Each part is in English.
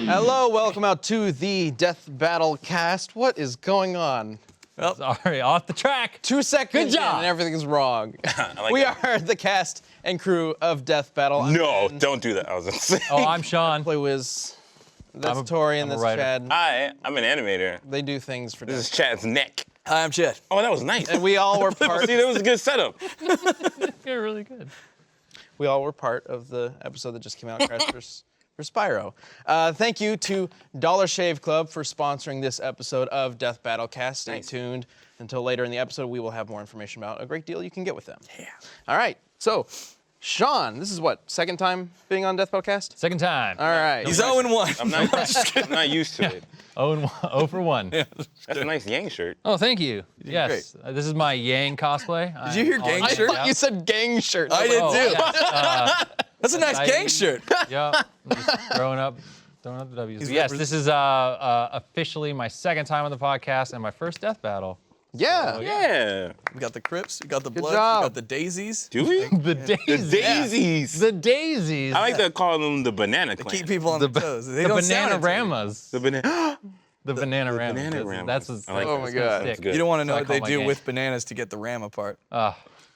Hello, welcome out to the Death Battle cast. What is going on? Well, sorry, off the track. 2 seconds Good job. in and everything's wrong. We are the cast and crew of Death Battle. No, don't do that. I was gonna say. Oh, I'm Sean. Play Wiz. That's Tori and I'm a that's writer. Chad. Hi, I'm an animator. They do things for This Death. is Chad's neck. Hi, I'm Chad. Oh, that was nice. And we all were part. See, that was a good setup. You're really good. We all were part of the episode that just came out, Crash for Spyro. Thank you to Dollar Shave Club for sponsoring this episode of Death Battle Cast. Stay tuned until later in the episode. We will have more information about a great deal you can get with them. Yeah. All right. So, Sean, this is what, second time being on Death Battle Cast? Second time. All right. He's 0-1. I'm not used to it. 0 for 1. That's a nice Yang shirt. Oh, thank you. Yes, this is my Yang cosplay. Did you hear gang I shirt? thought you said gang shirt. I did Oh, too. yes. That's a nice gang shirt. Yeah, just throwing up the W's. He's Yes, this is officially my second time on the podcast and my first death battle. Yeah. Yeah. We got the Crips, we got the Bloods, job. we got the Daisies. Do we? The daisies. The daisies. The daisies. I like to call them the banana clan. Keep people on the toes. They the don't sound Banana-ramas. The banana. The Banana-ramas. Banana-ramas. That's what's I like Oh that. my God. Sick. Good. You don't want to know That's what what I they call my do gang. with bananas to get the ram apart.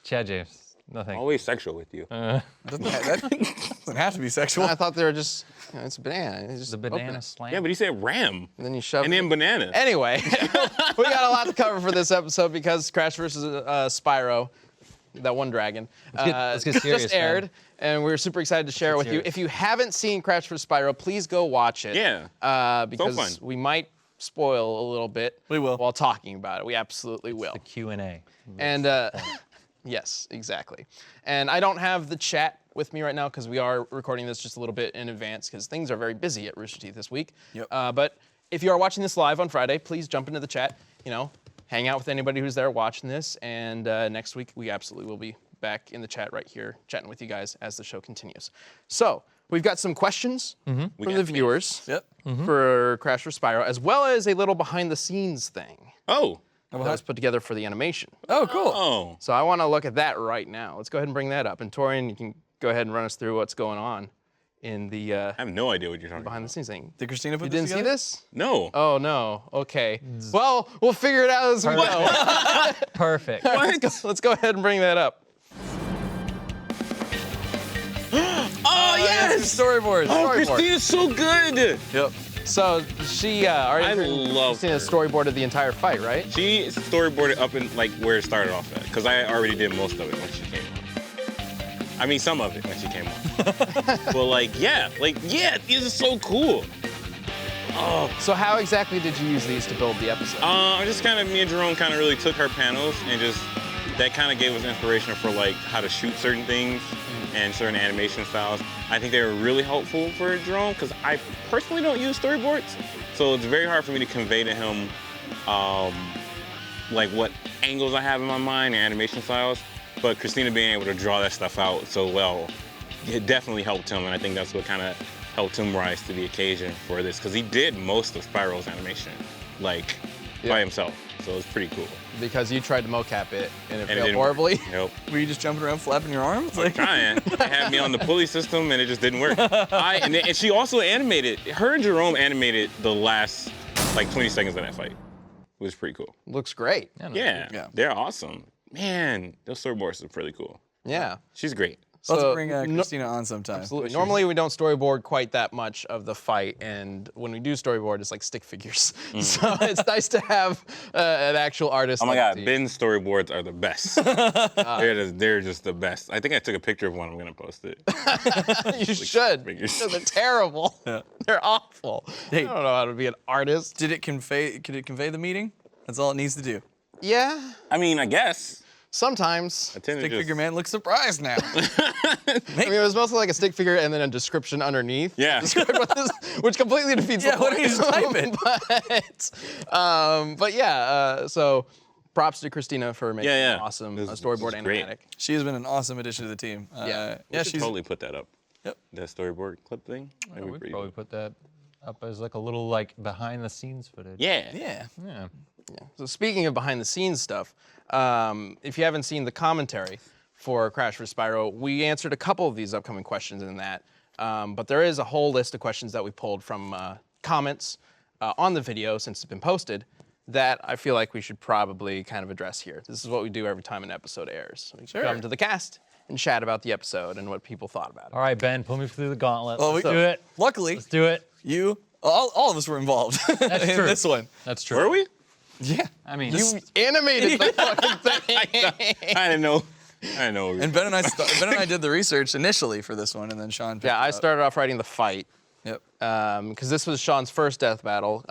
Chad James. Nothing. Always sexual with you. That doesn't have to be sexual. I thought they were just, it's a banana. It's just The open banana it. slam. Yeah, but he said ram. And then you shove And it. then banana. Anyway, we got a lot to cover for this episode because Crash vs. Spyro, that one dragon, let's get serious, just aired, man. and we're super excited to share it with you. serious. If you haven't seen Crash vs. Spyro, please go watch it. Yeah. Because fun. we might spoil a little bit We will. while talking about it. We absolutely will. The Q&A. And yes, exactly. And I don't have the chat with me right now because we are recording this just a little bit in advance because things are very busy at Rooster Teeth this week. Yep. But if you are watching this live on Friday, please jump into the chat, hang out with anybody who's there watching this. And next week, we absolutely will be back in the chat right here, chatting with you guys as the show continues. So we've got some questions from the viewers Yep. for Crash vs. Spyro, as well as a little behind the scenes thing Oh. that was put together for the animation. Oh, cool. Oh. So I want to look at that right now. Let's go ahead and bring that up. And Torian, you can go ahead and run us through what's going on in the I have no idea what you're talking behind about. the scenes thing. Did Christina put You this didn't see together? this? No. Oh no. Okay. Well, we'll figure it out as we go. Perfect. Let's go ahead and bring that up. Oh, yes! Storyboard. Oh, storyboard. Christina's so good. Yep. So she already I love seen a her. storyboarded the entire fight, right? She storyboarded up in like where it started off at, because I already did most of it when she came on. I mean, some of it when she came on. But yeah, this is so cool. Oh, So how exactly did you use these to build the episode? just kind of me and Jerome kind of really took her panels and just that kind of gave us inspiration for like how to shoot certain things and certain animation styles. I think they were really helpful for Jerome because I personally don't use storyboards, so it's very hard for me to convey to him like what angles I have in my mind and animation styles. But Christina being able to draw that stuff out so well, it definitely helped him, and I think that's what kind of helped him rise to the occasion for this because he did most of Spyro's animation by himself, so it was pretty cool. Because you tried to mocap it and it And it failed didn't horribly. Nope. Were you just jumping around flapping your arms? Like, Trying. They had me on the pulley system and it just didn't work. And she also animated, her and Jerome animated the last like 20 seconds of that fight. It was pretty cool. Looks great. Yeah, they're awesome. Man, those storyboards are pretty cool. Yeah. She's great. let's So, bring no- Christina on sometime. Absolutely. Normally we don't storyboard quite that much of the fight, and when we do storyboard, it's like stick figures. So it's nice to have an actual artist. Oh my like God, the- Ben's storyboards are the best. They're just the best. I think I took a picture of one. I'm gonna post it. You should. figures. They're terrible. Yeah. They're awful. Hey. I don't know how to be an artist. Could it convey the meeting? That's all it needs to do. Yeah, I mean, I guess. sometimes. I tend to Stick just- figure man looks surprised now. I mean, it was mostly like a stick figure and then a description underneath. Yeah. Describe what this, which completely defeats Yeah, the what point. do you just type it? But yeah, so props to Christina for making Yeah. an awesome This storyboard is great. animatic. She has been an awesome addition to the team. Yeah. We should she's totally put that up. Yep. That storyboard clip thing. That'd be We'd pretty probably cool. put that up as like a little like behind the scenes footage. Yeah. yeah. Yeah. So speaking of behind the scenes stuff, if you haven't seen the commentary for Crash vs. Spyro, we answered a couple of these upcoming questions in that. But there is a whole list of questions that we pulled from comments on the video since it's been posted that I feel like we should probably kind of address here. This is what we do every time an episode airs. We come to the cast and chat about the episode and what people thought about it. All right, Ben, put me through the gauntlet. Well, Let's do it. Luckily, Let's do it. all of us were involved That's in true. this one. That's true. Were we? Yeah. I mean, You animated the fucking thing. I didn't know. And Ben and I did the research initially for this one, and then Sean. picked Yeah, it I up. started off writing the fight. Yep. Because this was Sean's first death battle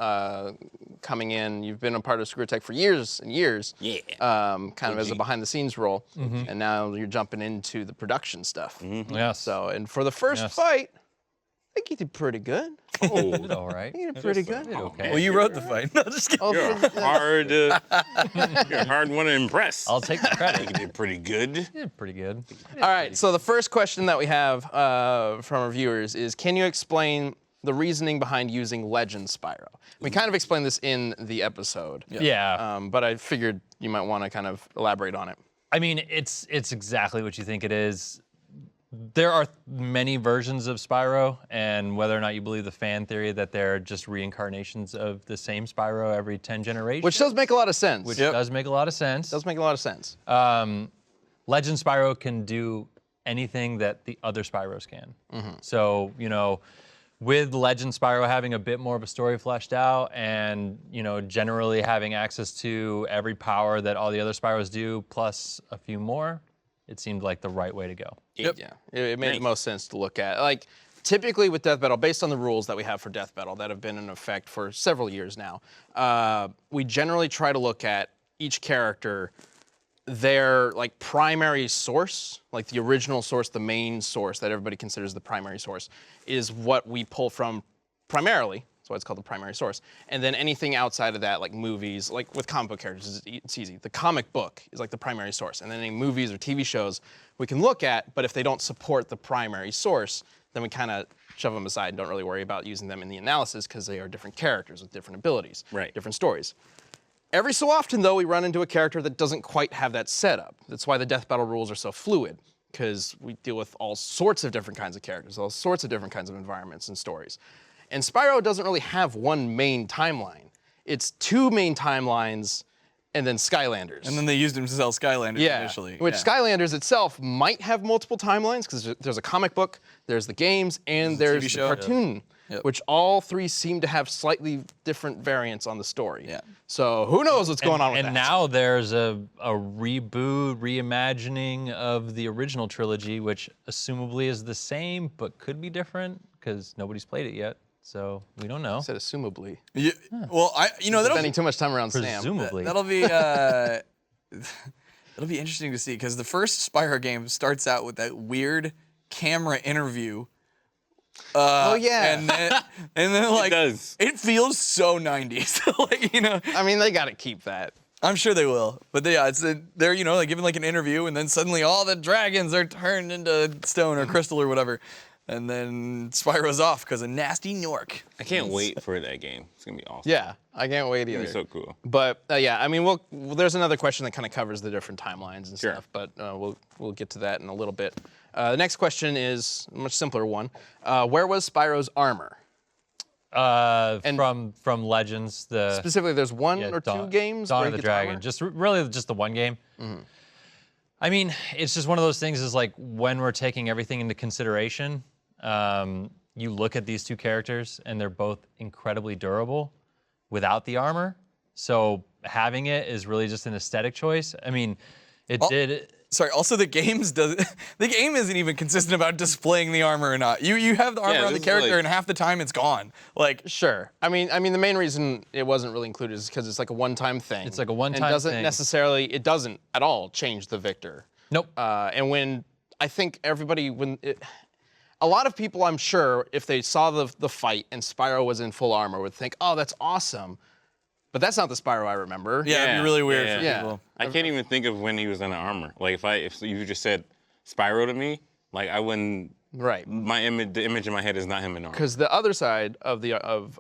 coming in. You've been a part of Screwtech for years and years. Yeah. Kind of as a behind-the-scenes role. And now you're jumping into the production stuff. yes. So, and for the first Yes. fight, I think you did pretty good. Oh, Did all right. You did pretty good. Okay. Well, you wrote the fight. No, just kidding. Oh, you're for- hard. You're a hard one to impress. I'll take the I credit. think you did pretty good. You did pretty good. All right, so the first question that we have from our viewers is, can you explain the reasoning behind using Legend Spyro? We kind of explained this in the episode. Yeah. But I figured you might want to kind of elaborate on it. I mean, it's exactly what you think it is. There are many versions of Spyro, and whether or not you believe the fan theory that they're just reincarnations of the same Spyro every 10 generations, Which does make a lot of sense. which does make a lot of sense. does make a lot of sense. Legend Spyro can do anything that the other Spyros can. So, you know, with Legend Spyro having a bit more of a story fleshed out and, you know, generally having access to every power that all the other Spyros do, plus a few more, it seemed like the right way to go. Yeah, it made the most sense to look at. Like, typically with Death Battle, based on the rules that we have for Death Battle that have been in effect for several years now, we generally try to look at each character, their like primary source, like the original source, the main source that everybody considers the primary source, is what we pull from primarily. That's why it's called the primary source. And then anything outside of that, like movies, like with comic book characters, it's easy. The comic book is like the primary source. And then any movies or TV shows we can look at, but if they don't support the primary source, then we kind of shove them aside and don't really worry about using them in the analysis because they are different characters with different abilities, different stories. Every so often, though, we run into a character that doesn't quite have that setup. That's why the Death Battle rules are so fluid, because we deal with all sorts of different kinds of characters, all sorts of different kinds of environments and stories. And Spyro doesn't really have one main timeline. It's two main timelines and then Skylanders. And then they used him to sell Skylanders initially. Which Skylanders itself might have multiple timelines, because there's a comic book, there's the games, and there's the show. cartoon, which all three seem to have slightly different variants on the story. Yeah. So who knows what's going on with that. And now there's a reboot, reimagining of the original trilogy, which assumably is the same, but could be different, because nobody's played it yet. So we don't know. I said assumably. Yeah, well, that'll Spending too much time around Sam. Presumably. that'll be that'll be interesting to see, because the first Spyro game starts out with that weird camera interview. Oh yeah. And then like does. it feels so 90s. Like, you know, I mean, they got to keep that. I'm sure they will. But they're like giving like an interview, and then suddenly all the dragons are turned into stone or crystal or whatever. And then Spyro's off because of nasty Nork. I can't wait for that game. It's gonna be awesome. Yeah, I can't wait either. It's gonna be so cool. But yeah, I mean, there's another question that kind of covers the different timelines and Sure. stuff, but we'll get to that in a little bit. The next question is a much simpler one. Where was Spyro's armor? From Legends, the Specifically, there's one or two games Dawn where of he the gets Dragon, armor? just really just the one game. I mean, it's just one of those things. Is like when we're taking everything into consideration, you look at these two characters, and they're both incredibly durable without the armor. So having it is really just an aesthetic choice. I mean, it did. Sorry. Also, the game isn't even consistent about displaying the armor or not. You have the armor on the this is character, like- and half the time it's gone. Like, Sure. I mean, the main reason it wasn't really included is because it's like a one-time thing. It's like a one-time and thing. it doesn't at all change the victor. Nope. And when I think a lot of people, I'm sure, if they saw the fight and Spyro was in full armor, would think, oh, that's awesome. But that's not the Spyro I remember. yeah, it'd be really weird for Yeah. people. I can't even think of when he was in the armor. Like if you just said Spyro to me, like I wouldn't Right. The image in my head is not him in armor. Because the other side of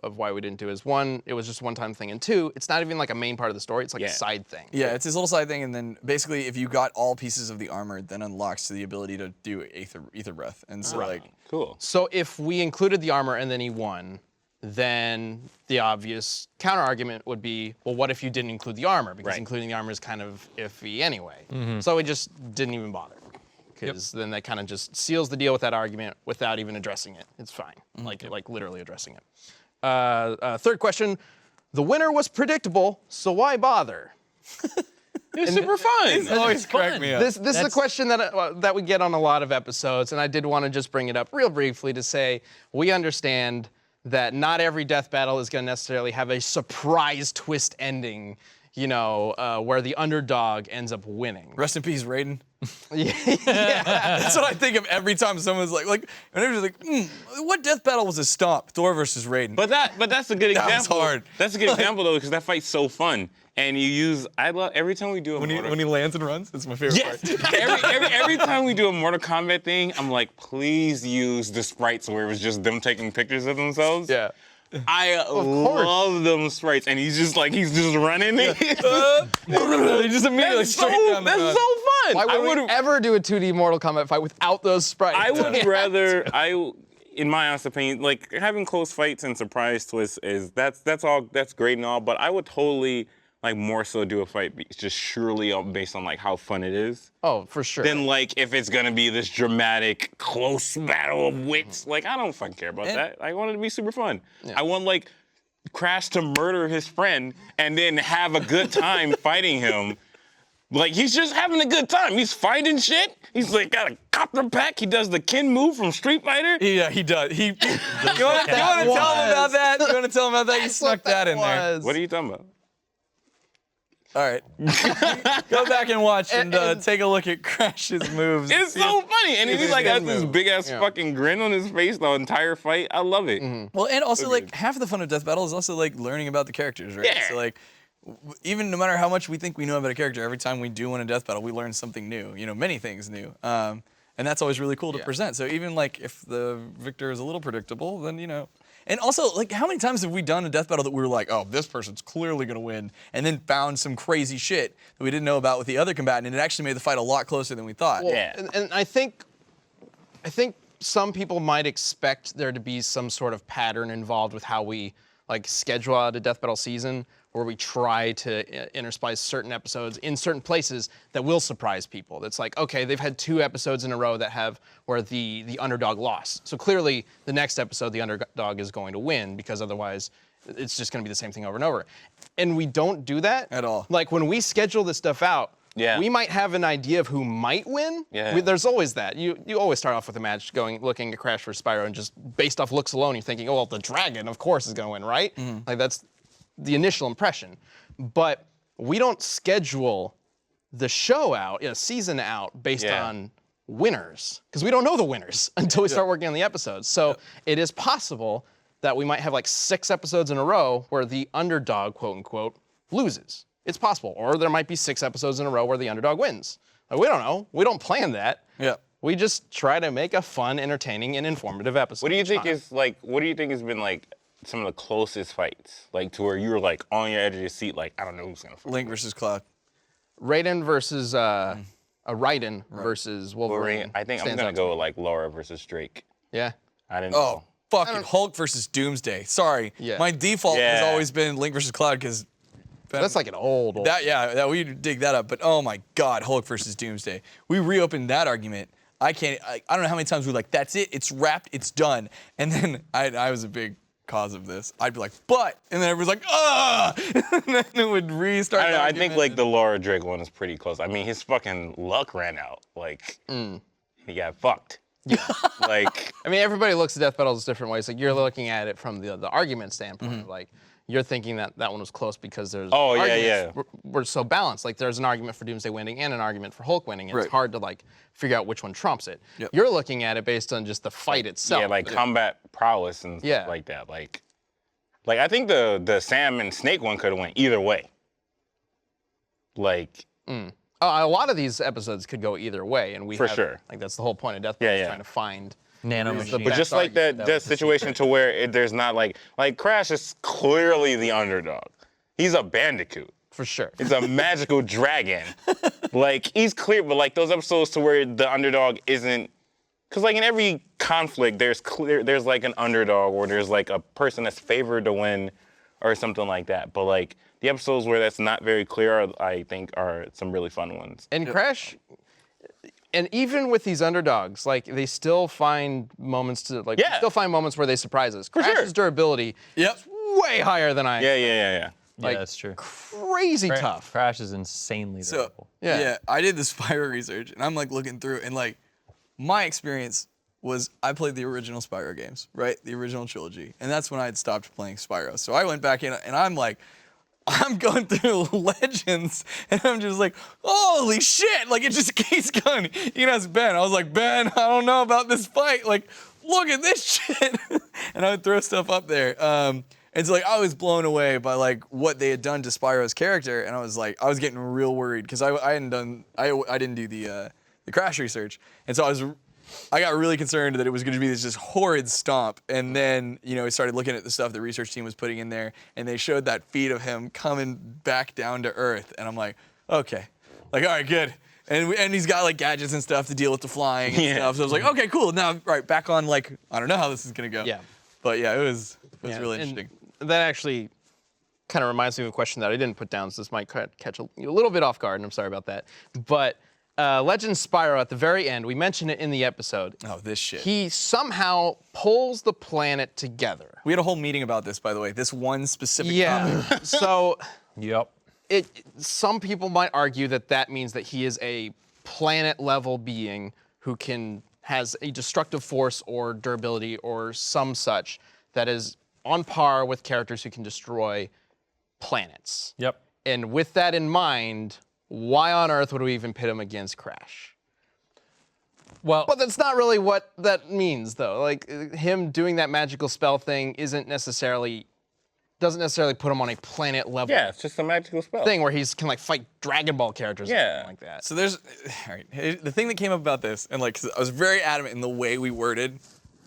why we didn't do is, one, it was just a one-time thing, and two, it's not even like a main part of the story. It's like a side thing. Yeah, it's his little side thing, and then basically, if you got all pieces of the armor, it then unlocks the ability to do ether breath, and so like. Cool. So if we included the armor and then he won, then the obvious counter argument would be, well, what if you didn't include the armor? Because including the armor is kind of iffy anyway. So we just didn't even bother. Because then that kind of just seals the deal with that argument without even addressing it. It's fine, like literally addressing it. Third question, the winner was predictable, so why bother? It's super fun. It's always cracked me up. This is a question that we get on a lot of episodes, and I did want to just bring it up real briefly to say we understand that not every death battle is going to necessarily have a surprise twist ending, you know, where the underdog ends up winning. Rest in peace, Raiden. Yeah. That's what I think of every time someone's like, whenever they're like, what death battle was a Stomp? Thor versus Raiden. But that's a good example. That was hard. That's a good example though, because that fight's so fun. And I love every time we do a when he lands and runs, it's my favorite part. every time we do a Mortal Kombat thing, I'm like, please use the sprites where it was just them taking pictures of themselves. Yeah. I love them sprites, and he's just running. They just immediately straight down the That's road. so fun. Why would we ever do a 2D Mortal Kombat fight without those sprites? I would rather, in my honest opinion, like having close fights and surprise twists that's great and all, but I would totally like more so do a fight just surely based on like how fun it is. Oh, for sure. Than like if it's gonna be this dramatic close battle of wits. Like I don't fucking care about that. I want it to be super fun. Yeah. I want like Crash to murder his friend and then have a good time fighting him. Like he's just having a good time. He's fighting shit. He's like got a copter pack. He does the Ken move from Street Fighter. Yeah, he does. You want to tell him about that? You want to tell him about that? You snuck that in there. What are you talking about? All right. Go back and watch and take a look at Crash's moves. It's so funny. And he's like got this big ass fucking grin on his face the entire fight. I love it. Well, and also like half of the fun of Death Battle is also like learning about the characters, right? Yeah. So like even no matter how much we think we know about a character, every time we do win a Death Battle, we learn something new, you know, many things new. And that's always really cool to present. So even like if the victor is a little predictable, then, you know. And also, like, how many times have we done a death battle that we were like, oh, this person's clearly gonna win, and then found some crazy shit that we didn't know about with the other combatant, and it actually made the fight a lot closer than we thought. Well, and I think some people might expect there to be some sort of pattern involved with how we like schedule out a death battle season, where we try to intersplice certain episodes in certain places that will surprise people. That's like, okay, they've had 2 episodes in a row that have where the underdog lost. So clearly the next episode the underdog is going to win, because otherwise it's just gonna be the same thing over and over. And we don't do that at all. Like when we schedule this stuff out, yeah. we might have an idea of who might win. Yeah. There's always that. You always start off with a match looking at Crash versus Spyro, and just based off looks alone, you're thinking, oh, well, the dragon, of course, is gonna win, right? Like that's the initial impression. But we don't schedule the show out, season out, based on winners, because we don't know the winners until we start working on the episodes. So it is possible that we might have like 6 episodes in a row where the underdog, quote unquote, loses. It's possible. Or there might be 6 episodes in a row where the underdog wins. Like, we don't know. We don't plan that. Yeah. We just try to make a fun, entertaining, and informative episode. What do you think has been like some of the closest fights? Like to where you were like on your edge of your seat, like, I don't know who's gonna fight. Link versus Cloud. Raiden versus Raiden versus Wolverine. I think I'm gonna go with like Laura versus Drake. Yeah. I didn't know. Fucking Hulk versus Doomsday. Sorry. Yeah. My default has always been Link versus Cloud, because that's like an old. That we dig that up. But oh my God, Hulk versus Doomsday. We reopened that argument. I don't know how many times we were like, that's it, it's wrapped, it's done. And then I was a big cause of this. I'd be like, but, and then everyone's like, ah, and then it would restart. I don't know. I think like the Laura Drake one is pretty close. I mean, his fucking luck ran out. Like, he got fucked. Yeah. Like, I mean, everybody looks at death battles different ways. Like, you're looking at it from the argument standpoint. Like, you're thinking that one was close because there's arguments we're so balanced. Like, there's an argument for Doomsday winning and an argument for Hulk winning. And it's hard to like figure out which one trumps it. Yep. You're looking at it based on just the fight itself. yeah, like combat prowess and stuff like that. Like I think the Sam and Snake one could have went either way. Like. A lot of these episodes could go either way, and For sure. Like that's the whole point of Death Battle, is trying to find Nanomachine. But just like that situation to where there's not like Crash is clearly the underdog. He's a bandicoot. For sure. It's a magical dragon. Like, he's clear, but like those episodes to where the underdog isn't, because like in every conflict, there's like an underdog or there's like a person that's favored to win or something like that. But like the episodes where that's not very clear, I think are some really fun ones. And Crash, and even with these underdogs, like they still find moments to like, still find moments where they surprise us. Crash's durability is way higher than I. Yeah. Like, yeah, that's true. Crazy tough. Crash is insanely durable. Yeah, I did the Spyro research, and I'm like looking through, and like my experience was I played the original Spyro games, right? The original trilogy, and that's when I had stopped playing Spyro. So I went back in, and I'm like, I'm going through Legends, and I'm just like, holy shit! Like it just keeps going. You know, it's Ben. I was like, Ben, I don't know about this fight. Like, look at this shit, and I would throw stuff up there. And so like I was blown away by like what they had done to Spyro's character, and I was getting real worried because I didn't do the Crash research, and so I got really concerned that it was going to be this just horrid Stomp, and then we started looking at the stuff the research team was putting in there, and they showed that feed of him coming back down to Earth, and I'm like, okay, like all right, good. And he's got like gadgets and stuff to deal with the flying and stuff. So I was like, okay, cool. Now, right, back on like I don't know how this is gonna go. Yeah. But yeah, it was really interesting. That actually kind of reminds me of a question that I didn't put down, so this might catch you a little bit off guard, and I'm sorry about that. But Legend Spyro at the very end, we mentioned it in the episode. Oh, this shit. He somehow pulls the planet together. We had a whole meeting about this, by the way. This one specific topic. So. Yep. Some people might argue that means that he is a planet-level being who has a destructive force or durability or some such that is on par with characters who can destroy planets. Yep. And with that in mind, why on earth would we even pit him against Crash? Well, But that's not really what that means, though. Like, him doing that magical spell thing doesn't necessarily put him on a planet level. Yeah, it's just a magical spell. Thing where he's can like fight Dragon Ball characters or something like that. So there's, all right, the thing that came up about this, and like, 'cause I was very adamant in the way we worded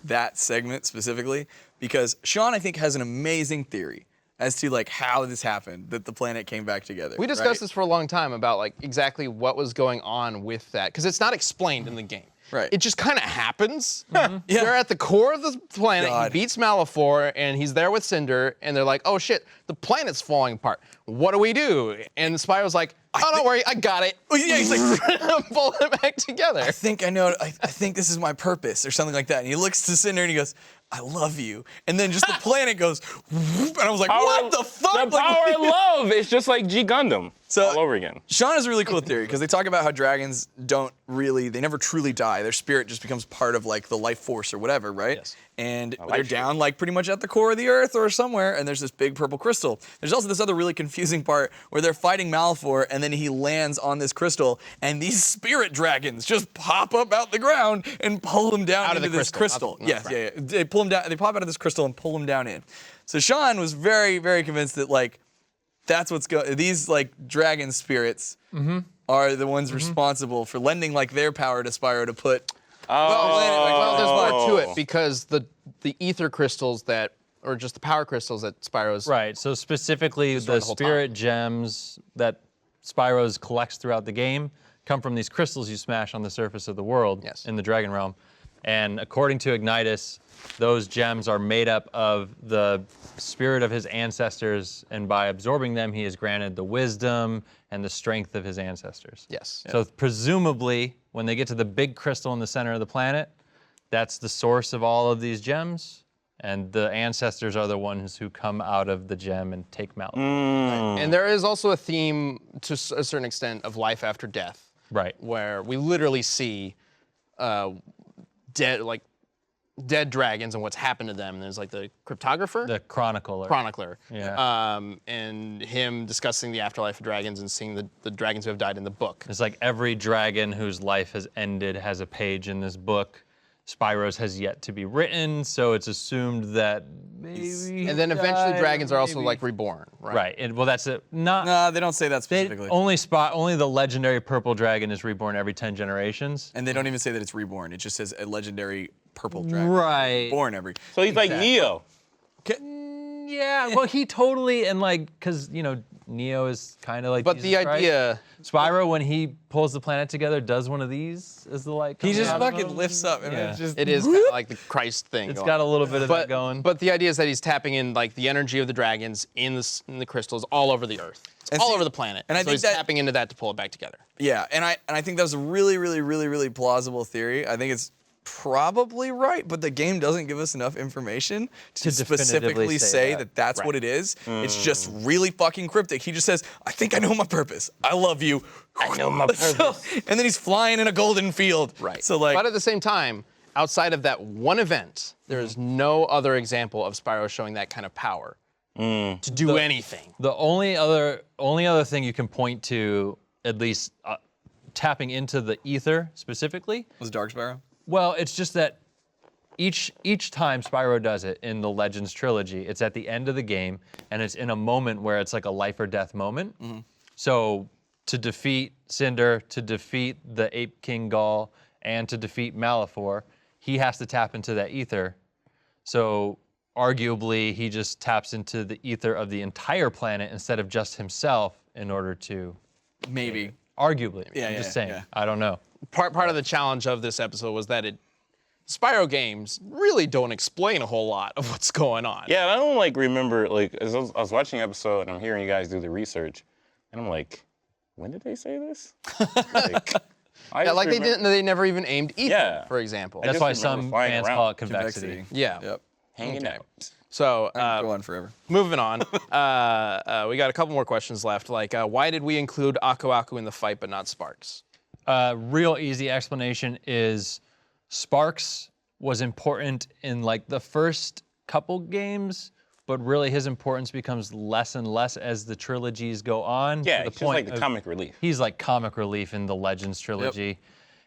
that segment specifically, because Sean, I think, has an amazing theory as to like how this happened, that the planet came back together. We discussed this for a long time about like exactly what was going on with that, because it's not explained in the game. Right. It just kind of happens. Yeah. They're at the core of the planet. God. He beats Malefor, and he's there with Cinder, and they're like, "Oh shit, the planet's falling apart. What do we do?" And Spyro's like, "Oh, don't worry, I got it." Oh, yeah, he's like, pull it back together. I think I know. I think this is my purpose, or something like that. And he looks to Cinder and he goes, "I love you." And then just the planet goes, whoop, and I was like, "What the fuck?" The power of love. It's just like G Gundam all over again. Sean has a really cool theory because they talk about how dragons they never truly die. Their spirit just becomes part of like the life force or whatever, right? Yes. And they're down like pretty much at the core of the earth or somewhere, and there's this big purple crystal. There's also this other really confusing part where they're fighting Malefor, and then he lands on this crystal, and these spirit dragons just pop up out the ground and pull him down into this crystal. Yes, yeah. They pull him down. They pop out of this crystal and pull him down in. So Sean was very, very convinced that like that's what's going. These like dragon spirits are the ones responsible for lending like their power to Spyro to put. Well, there's more to it because the ether crystals or just the power crystals that Spyro's. right. So specifically, the whole spirit gems that Spyro's collects throughout the game come from these crystals you smash on the surface of the world Yes. in the Dragon Realm. And according to Ignitus, those gems are made up of the spirit of his ancestors, and by absorbing them, he is granted the wisdom and the strength of his ancestors. Yes. So presumably, when they get to the big crystal in the center of the planet, that's the source of all of these gems, and the ancestors are the ones who come out of the gem and take Malak. And there is also a theme to a certain extent of life after death. Right. Where we literally see dead dragons and what's happened to them. And there's like the cryptographer, The chronicler. chronicler, Yeah. and him discussing the afterlife of dragons and seeing the dragons who have died in the book. It's like every dragon whose life has ended has a page in this book Spyro's has yet to be written, so it's assumed that maybe. And then eventually died, dragons are also maybe. like reborn, right? Right, and well, that's it. Not No, they don't say that they, specifically. only the legendary purple dragon is reborn every 10 generations. And they don't even say that it's reborn. It just says a legendary purple dragon. Right. Born every. So he's like Neo. Yeah, well, he totally, and like, because, you know, Neo is kind of like But Jesus the Christ. idea, Spyro, when he pulls the planet together, does one of these as the light He comes just out of fucking him. lifts up and Yeah. it's just. it is kind of like the Christ thing. It's going got a little bit of that but, going. But the idea is that he's tapping in like the energy of the dragons in the crystals all over the Earth. It's And all see- over the planet. and I so think he's that- tapping into that to pull it back together. Yeah, and I think that's a really, really, really, really plausible theory. I think it's probably right, but the game doesn't give us enough information to specifically definitively say say that that's Right. what it is. It's just really fucking cryptic. He just says, I think I know my purpose. I love you. I know my purpose. And then he's flying in a golden field. Right. So like, but at the same time, outside of that one event, there is no other example of Spyro showing that kind of power to do anything. The only other thing you can point to, at least tapping into the ether specifically, was Dark Spyro? well, it's just that each time Spyro does it in the Legends trilogy, it's at the end of the game, and it's in a moment where it's like a life or death moment. So to defeat Cinder, to defeat the Ape King Gaul, and to defeat Malefor, he has to tap into that ether. So arguably, he just taps into the ether of the entire planet instead of just himself in order to, Maybe. arguably, Yeah, I'm yeah, just saying, yeah. I don't know. Part of the challenge of this episode was that Spyro games really don't explain a whole lot of what's going on. Yeah, and I don't like remember, like, as I was watching the episode and I'm hearing you guys do the research, and I'm like, when did they say this? Like, I Yeah, just like remember they never even aimed ether, Yeah. for example. I That's just why remember some flying fans around. call it convexity. Yeah. Yep. hanging Okay. out. So I could go on forever. moving on, we got a couple more questions left. Like, why did we include Aku Aku in the fight but not Sparks? Real easy explanation is Sparks was important in like the first couple games, but really his importance becomes less and less as the trilogies go on. Yeah, to the it's just like the of- comic relief. He's like comic relief in the Legends trilogy.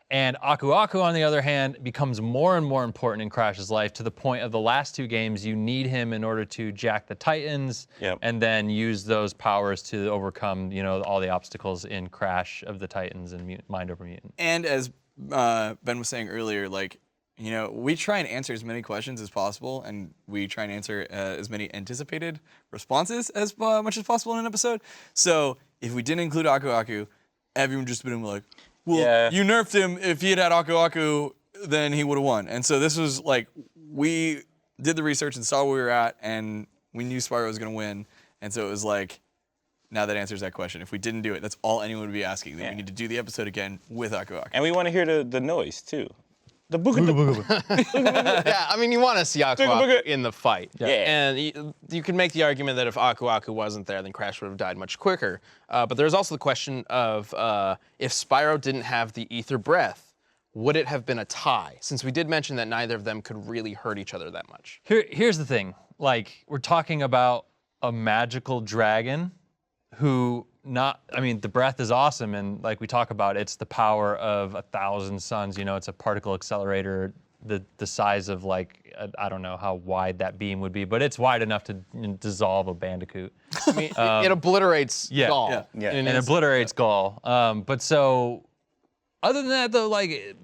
And Aku Aku, on the other hand, becomes more and more important in Crash's life to the point of the last two games, you need him in order to jack the Titans Yep. and then use those powers to overcome, you know, all the obstacles in Crash of the Titans and Mind Over Mutant. And as Ben was saying earlier, like, you know, we try and answer as many questions as possible, and we try and answer as many anticipated responses as much as possible in an episode. So if we didn't include Aku Aku, everyone just would have been like, well, Yeah. you nerfed him. If he had had Aku Aku, then he would have won. And so this was like, we did the research and saw where we were at, and we knew Spyro was going to win. And so it was like, now that answers that question. If we didn't do it, that's all anyone would be asking. Then we need to do the episode again with Aku Aku. And we want to hear the noise, too. The booga Yeah, I mean, you want to see Aku Booga, Aku booga. in the fight. Yeah. And you can make the argument that if Aku Aku wasn't there, then Crash would have died much quicker. But there's also the question of if Spyro didn't have the ether breath, would it have been a tie? Since we did mention that neither of them could really hurt each other that much. Here's the thing. Like, we're talking about a magical dragon who the breath is awesome, and like we talk about, it's the power of 1,000 suns. You know, it's a particle accelerator the size of like, I don't know how wide that beam would be, but it's wide enough to dissolve a bandicoot. I mean, it obliterates yeah, Gaul. yeah, yeah. in an And instant. obliterates Gaul. But so, other than that though, like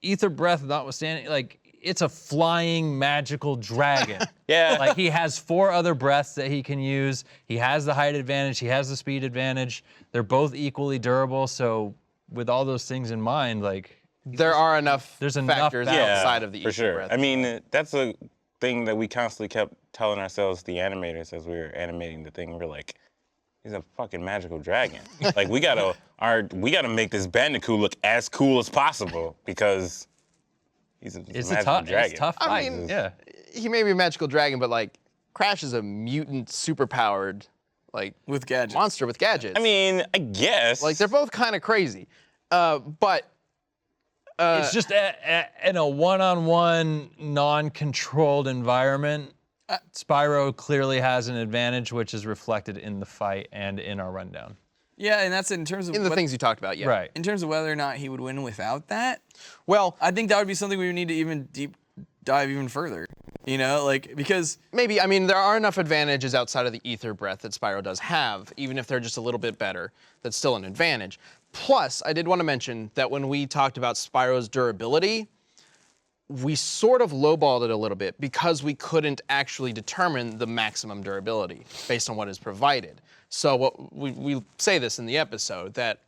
ether breath notwithstanding, like it's a flying magical dragon. Yeah. Like he has 4 other breaths that he can use. He has the height advantage. He has the speed advantage. They're both equally durable. So with all those things in mind, like There are enough There's enough factors balance. outside of the for ether sure. breath. I mean, that's a thing that we constantly kept telling ourselves, the animators, as we were animating the thing. We're like, he's a fucking magical dragon. Like we gotta make this Bandicoot look as cool as possible because he's a it's magical dragon. it's tough I fight. mean, Yeah. he may be a magical dragon, but like Crash is a mutant, superpowered, like With gadgets. monster with gadgets. I mean, I guess. like they're both kind of crazy, but It's just in a one-on-one, non-controlled environment, Spyro clearly has an advantage, which is reflected in the fight and in our rundown. Yeah, and that's in terms of in the things you talked about, yeah. Right. in terms of whether or not he would win without that. Well, I think that would be something we would need to even deep dive even further. You know, like because maybe, I mean, there are enough advantages outside of the ether breath that Spyro does have, even if they're just a little bit better, that's still an advantage. Plus, I did want to mention that when we talked about Spyro's durability, we sort of lowballed it a little bit because we couldn't actually determine the maximum durability based on what is provided. So what we say this in the episode, that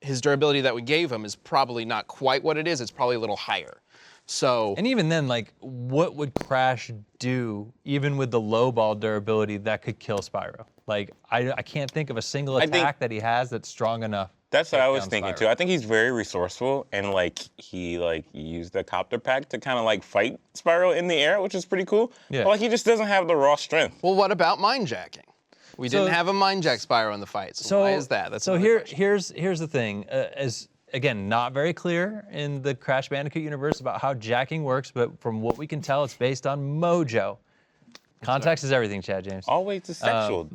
his durability that we gave him is probably not quite what it is, it's probably a little higher. So, And even then, like, what would Crash do, even with the low ball durability, that could kill Spyro? Like, I can't think of a single think- attack that he has that's strong enough. That's to what I take was down thinking Spyro. too. I think he's very resourceful, and like he used the copter pack to kind of like fight Spyro in the air, which is pretty cool. Yeah. But like he just doesn't have the raw strength. well, what about mind jacking? We So- didn't have a mind jack Spyro in the fight, so why is that? That's so another question. here's the thing. As again, not very clear in the Crash Bandicoot universe about how jacking works, but from what we can tell, it's based on mojo. Context is everything, Chad James. Always the sexual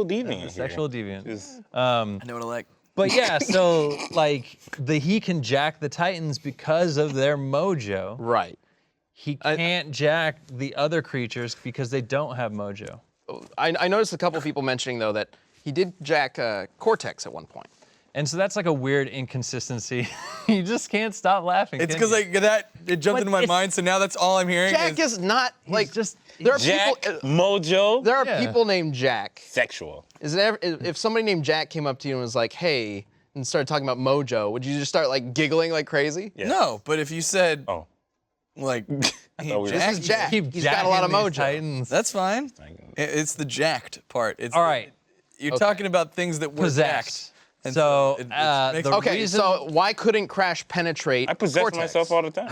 deviant. here. Sexual deviant. Just- I know what I like. But yeah, so like he can jack the Titans because of their mojo. Right. He can't jack the other creatures because they don't have mojo. I noticed a couple people mentioning, though, that he did jack Cortex at one point. And so that's like a weird inconsistency. You just can't stop laughing. It's can because you? like that it jumped But into my it's- mind, so now that's all I'm hearing. Jack is not, like, just- there are Jack, people... Mojo, There are Yeah. people named Jack. sexual. Is it ever, if somebody named Jack came up to you and was like, hey, and started talking about Mojo, would you just start like giggling like crazy? Yeah. No, but if you said Oh. like hey, thought we were- This is Jack. Keep He's got a lot of jacking these mojo. Titans. that's fine. It's the jacked part. It's All right. You're talking about things that were jacked. Possessed. And So, it the makes- Okay, reason- so why couldn't Crash penetrate I possess Cortex? myself all the time.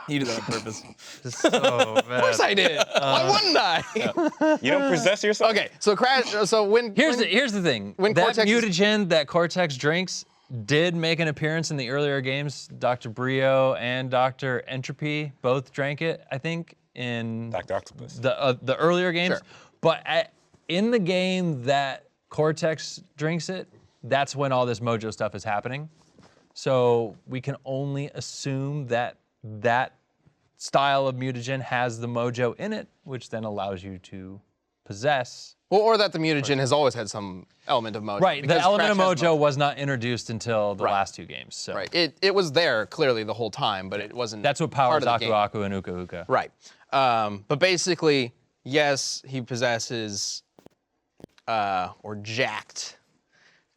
you do that on purpose. Just so Of course I did. Why wouldn't I? You don't possess yourself? Okay, so Crash, so when... Here's when- the thing. when That Cortex is- mutagen that Cortex drinks did make an appearance in the earlier games. Dr. Brio and Dr. Entropy both drank it, I think, in Dr. Octopus. the earlier games. Sure. But in the game that Cortex drinks it, that's when all this mojo stuff is happening. So we can only assume that that style of mutagen has the mojo in it, which then allows you to possess. Well, or that the mutagen has always had some element of mojo. Right, the because element of Crash has mojo was not introduced until the Right. last two games. So Right, it was there clearly the whole time, but it wasn't that's what part powers of the Aku game. Aku and Uka Uka. Right. But basically, yes, he possesses or jacked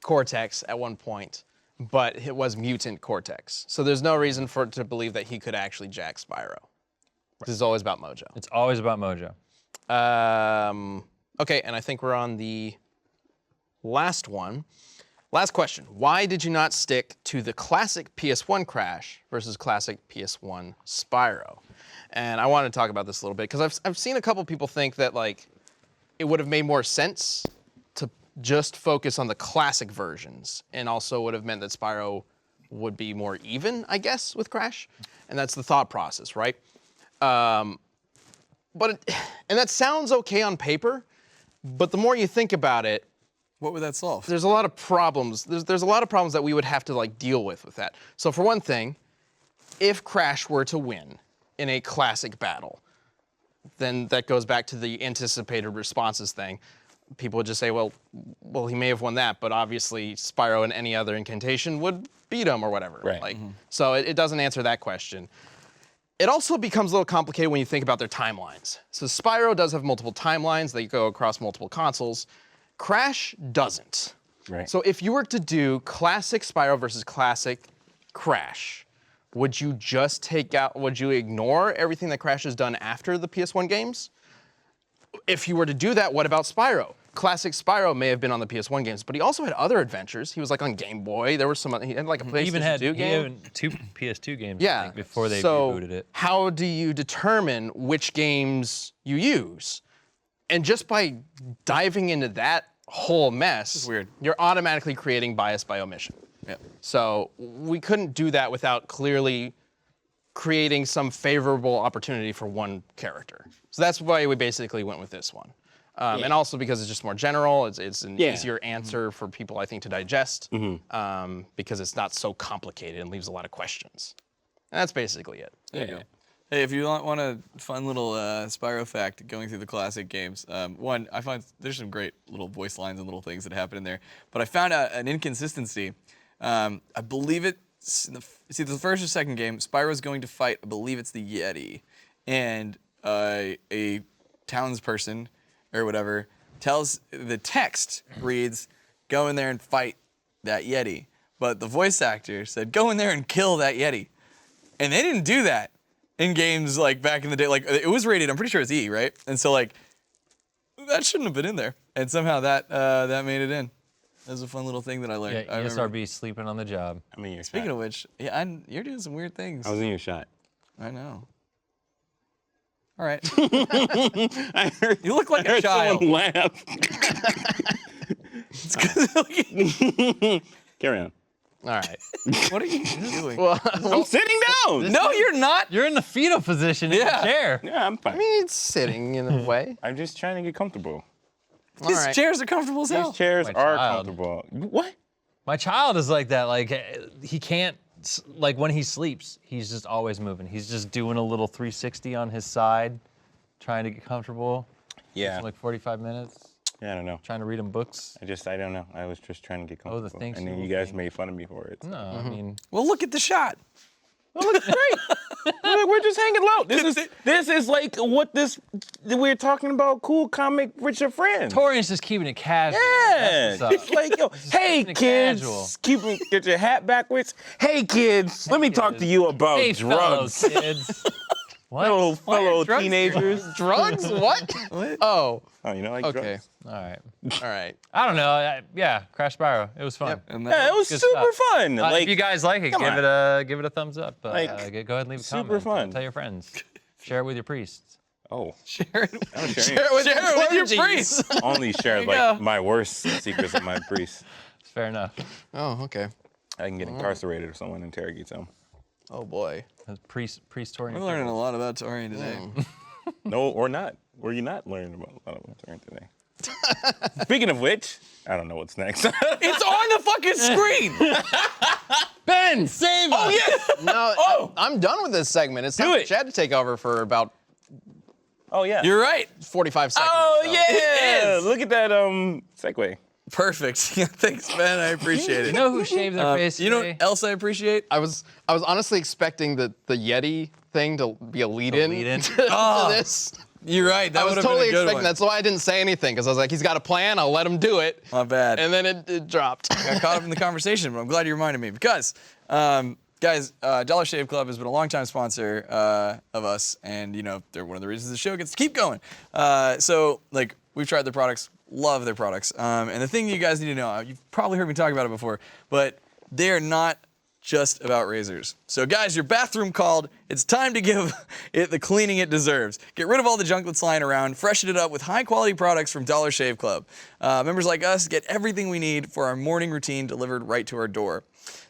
Cortex at one point, but it was mutant Cortex. So there's no reason for it to believe that he could actually jack Spyro. This is always about mojo. It's always about mojo. Okay, and I think we're on the last one. Last question. Why did you not stick to the classic PS1 Crash versus classic PS1 Spyro? And I want to talk about this a little bit because I've seen a couple people think that like it would have made more sense to just focus on the classic versions, and also would have meant that Spyro would be more even, I guess, with Crash. And that's the thought process, right? And that sounds okay on paper, but the more you think about it, What would that solve? there's a lot of problems. There's a lot of problems that we would have to like deal with that. So for one thing, if Crash were to win in a classic battle, then that goes back to the anticipated responses thing. People would just say, well, he may have won that, but obviously Spyro and any other incantation would beat him or whatever. Right. Like, so it doesn't answer that question. It also becomes a little complicated when you think about their timelines. So Spyro does have multiple timelines. They go across multiple consoles. Crash doesn't. Right. So if you were to do classic Spyro versus classic Crash, would you ignore everything that Crash has done after the PS1 games? If you were to do that, what about Spyro? Classic Spyro may have been on the PS1 games, but he also had other adventures. He was like on Game Boy. There were some. He had like a PlayStation He even had 2 game. two PS2 games, I Yeah. think, before they so rebooted it. how do you determine which games you use? And just by diving into that whole mess, weird. you're automatically creating bias by omission. Yeah. So we couldn't do that without clearly creating some favorable opportunity for one character. So that's why we basically went with this one. And also because it's just more general. It's an Yeah. easier answer for people, I think, to digest because it's not so complicated and leaves a lot of questions. And that's basically it. There you go. Hey, if you want a fun little Spyro fact going through the classic games, one, I find there's some great little voice lines and little things that happen in there. But I found out an inconsistency. I believe it's in the first or second game, Spyro's going to fight, I believe it's the Yeti. And a townsperson or whatever tells, the text reads, go in there and fight that Yeti. But the voice actor said, go in there and kill that Yeti. And they didn't do that in games like back in the day. Like it was rated, I'm pretty sure it's E, right? And so like that shouldn't have been in there. And somehow that made it in. That was a fun little thing that I learned. Yeah, I remember. ESRB sleeping on the job. I'm in your Speaking shot. of which, yeah, you're doing some weird things. I was in your shot. I know. All right. I heard, You look like I a heard child. someone laugh. Carry on. All right. What are you doing? Well, I'm sitting down. No, you're not. You're in the fetal position in Yeah. the chair. Yeah, I'm fine. I mean, it's sitting in a way. I'm just trying to get comfortable. All These right. chairs are comfortable as hell. These chairs My are child. comfortable. What? My child is like that. Like he can't. Like when he sleeps, he's just always moving. He's just doing a little 360 on his side, trying to get comfortable. Yeah. For like 45 minutes, Yeah, I don't know. trying to read him books. I don't know. I was just trying to get Oh, the comfortable. things and you then will you guys think. made fun of me for it. No, I mean, Well, look at the shot. We're just hanging low. This is like what we're talking about. Cool comic with your friends. Torian's just keeping it casual. Yeah, That's what's it's up. like, yo, hey keeping it kids, casual. get your hat backwards. Hey kids, let me talk to you about Hey, fellow drugs. kids. What? Fellow drugs teenagers. Drugs? What? What? Oh, Oh, you know, like okay. drugs. All right. All right. I don't know. Yeah, Crash Spyro. It was fun. Yep. And Yeah, it was Good super stuff. fun. If you guys like it, come give it a thumbs up. Like, Go ahead and leave a super comment. fun. Tell your friends. Share it with your priests. oh, share it. I don't share Share it with, Share it with your clergies. priest. only share you like go. my worst secrets of my priest. It's fair enough. Oh, okay. I can get incarcerated if someone interrogates them. Oh boy. Priest Torian. We're learning a lot about Torian today. No, or not. Were you not learning about a lot of what's around today? Speaking of which, I don't know what's next. It's on the fucking screen. Ben, save us. Oh yeah. No, I'm done with this segment. It's time for it. Chad to take over for about oh yeah. You're right. 45 seconds. Oh so. yeah. It is. Look at that segue. Perfect. Thanks, man. I appreciate You it. know who shaved their face You know today? what else I appreciate? I was honestly expecting the Yeti thing to be a lead-in lead-in? to this. You're right. That I was would have totally been a good expecting one. that, so I didn't say anything because I was like, he's got a plan. I'll let him do it. Not bad. And then it dropped. Got caught up in the conversation, but I'm glad you reminded me because, guys, Dollar Shave Club has been a longtime sponsor of us, and you know they're one of the reasons the show gets to keep going. So like we've tried their products, love their products, and the thing you guys need to know, you've probably heard me talk about it before, but they're not just about razors. So guys, your bathroom called. It's time to give it the cleaning it deserves. Get rid of all the junk that's lying around, freshen it up with high quality products from Dollar Shave Club. Members like us get everything we need for our morning routine delivered right to our door.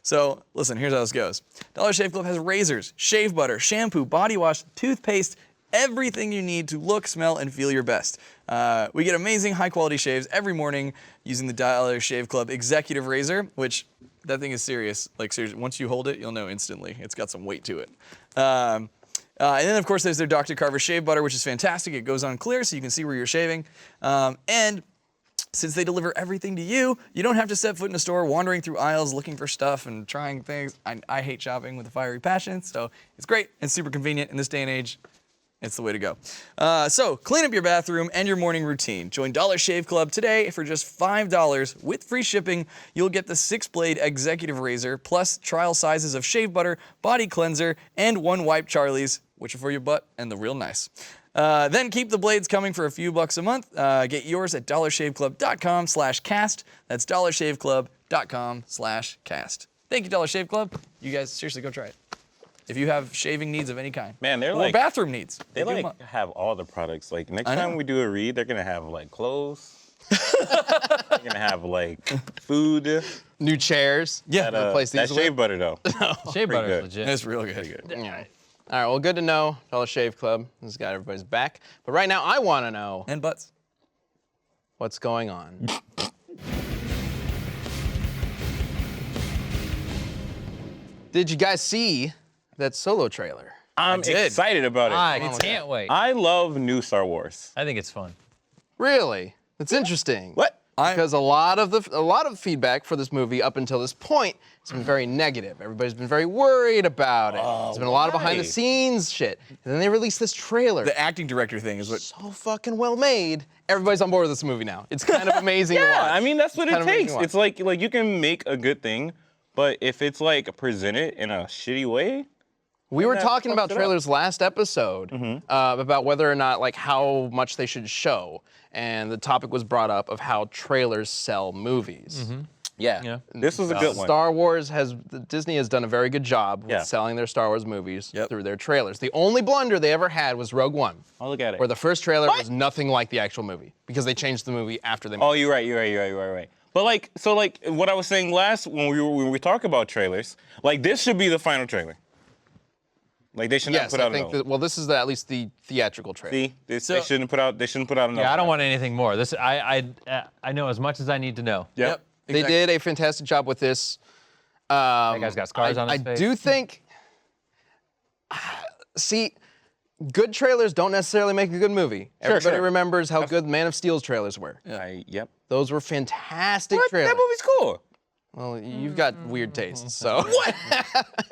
So listen, here's how this goes. Dollar Shave Club has razors, shave butter, shampoo, body wash, toothpaste, everything you need to look, smell, and feel your best. We get amazing high quality shaves every morning using the Dollar Shave Club Executive Razor, which that thing is serious. Like seriously, once you hold it, you'll know instantly. It's got some weight to it. And then of course there's their Dr. Carver Shave Butter, which is fantastic. It goes on clear so you can see where you're shaving. And since they deliver everything to you, you don't have to step foot in a store wandering through aisles looking for stuff and trying things. I hate shopping with a fiery passion, so it's great and super convenient in this day and age. It's the way to go. So clean up your bathroom and your morning routine. Join Dollar Shave Club today for just $5 with free shipping. You'll get the 6-blade executive razor plus trial sizes of shave butter, body cleanser, and 1 wipe Charlie's, which are for your butt and the real nice. Then keep the blades coming for a few bucks a month. Get yours at dollarshaveclub.com/cast. That's dollarshaveclub.com/cast. Thank you, Dollar Shave Club. You guys seriously go try it. If you have shaving needs of any kind. Man, they're or like bathroom needs. They do 'em like up. have all the products. Like next I know. time we do a read, they're gonna have like clothes. They're gonna have like food. New chairs. Yeah, That, replace that these shave with. butter though. Shave butter good. is legit. It's real good. All right. All right, well, good to know. Dollar Shave Club has got everybody's back. But right now, I want to know, And butts. what's going on. Did you guys see that Solo trailer? I'm excited about it. I can't wait. I love new Star Wars. I think it's fun. Really? That's interesting. What? Because a lot of feedback for this movie up until this point has been very negative. Everybody's been very worried about it. There's been a lot of behind the scenes shit. And then they released this trailer. The acting director thing is what. So fucking well made. Everybody's on board with this movie now. It's kind of amazing to watch. Yeah, I mean that's what Kind it of amazing takes. to watch. It's like you can make a good thing, but if it's like presented in a shitty way, We were that talking fucks about it up. trailers last episode about whether or not, like, how much they should show. And the topic was brought up of how trailers sell movies. Yeah. this was a good one. Star Wars Disney has done a very good job Yeah. with selling their Star Wars movies Yep. through their trailers. The only blunder they ever had was Rogue One, Oh, look at it. where the first trailer was nothing like the actual movie because they changed the movie after they made Oh, it. you're right. But like, so like what I was saying last when we talk about trailers, like this should be the final trailer. Like they should not Yes, put I out think another. well, this is at least the theatrical trailer. See, they shouldn't put out. They shouldn't put out another. Yeah, I don't one. want anything more. This I know as much as I need to know. Yep. They did a fantastic job with this. That guy's got scars on his face. I do think. See, good trailers don't necessarily make a good movie. Everybody sure. remembers how good Man of Steel's trailers were. Yep. Those were fantastic What? trailers. That movie's cool. Well, you've got weird tastes, so. What?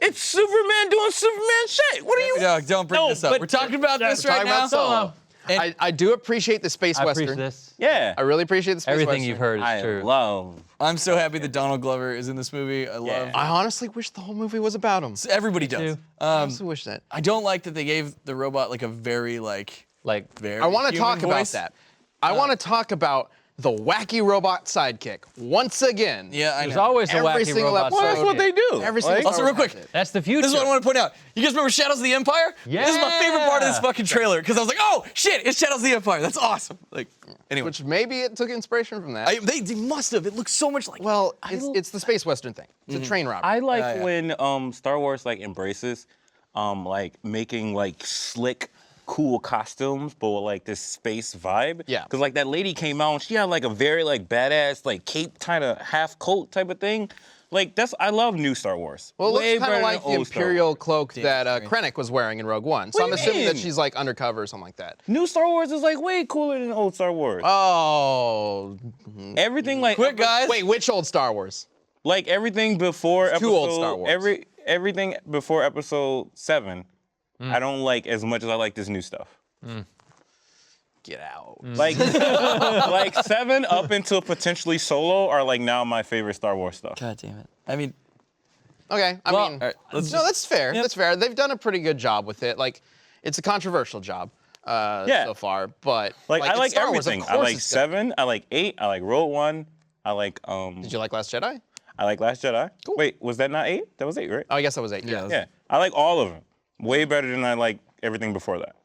It's Superman doing Superman shit. What are you? No, don't bring No, this up. but- We're talking about this We're right talking now. about Solo. And- I do appreciate the space I western. appreciate this. Yeah. I really appreciate the space Everything western. you've heard is I true. love. I'm so happy that Donald Glover is in this movie. I love. I honestly wish the whole movie was about him. Everybody does. too. I honestly wish that. I don't like that they gave the robot like a very like very. I want to human talk about voice. that. I want to talk about the wacky robot sidekick once again. Yeah, I There's know. always a Every wacky single robot. episode. Well, that's what they do. Every single Also, Star real Wars quick, has it. That's the future. this is what I want to point out. You guys remember Shadows of the Empire? Yeah. This is my favorite part of this fucking trailer because I was like, oh shit, it's Shadows of the Empire. That's awesome. Like, anyway, Which maybe it took inspiration from that. they must have. It looks so much like. well, it's the space western thing. It's a train robbery. I like yeah. when Star Wars like embraces like making like slick, cool costumes, but with like this space vibe. Yeah. Cause like that lady came out and she had like a very like badass like cape kind of half coat type of thing. Like I love new Star Wars. Well, it Way looks kind better of than like the old Star Imperial Wars. cloak that Krennic was wearing in Rogue One. So What I'm do you assuming that mean? she's like undercover or something like that. New Star Wars is like way cooler than old Star Wars. Oh. Everything like Quick, guys. Wait, which old Star Wars? like everything before It's episode too old Star Wars. everything before episode 7. I don't like as much as I like this new stuff. Get out. Like, like 7 up until potentially Solo are like now my favorite Star Wars stuff. God damn it. I mean, Okay, I Well, mean, all right, let's no, just- that's fair. That's fair. They've done a pretty good job with it. Like, it's a controversial job so far, but Like I it's like Star Wars, of everything. I course like it's good. 7. I like 8. I like Rogue One. I like Did you like Last Jedi? I like Last Jedi. Cool. Wait, was that not 8? That was 8, right? Oh, I guess that was 8. Yeah. Yeah. I like all of them. Way better than I like everything before that.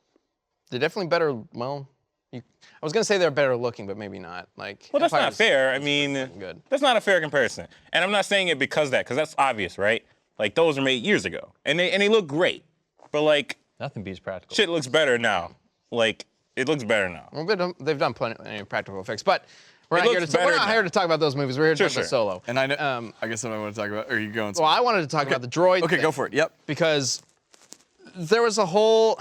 They're definitely better. Well, I was gonna say they're better looking, but maybe not. Like, Well, that's not Empire's fair. I mean, good. that's not a fair comparison. And I'm not saying it because of that, because that's obvious, right? Like those were made years ago, and they look great. But like, Nothing beats practical. shit looks better now. Like it looks better now. Well, they've done plenty of practical effects, but we're It not here to looks we're better not now. here to talk about those movies. We're here to talk Sure. about Solo. and I know. I guess what I want to talk about. Or are you going? Well, I wanted to talk about the droid. Okay, thing, go for it. Yep. Because there was a whole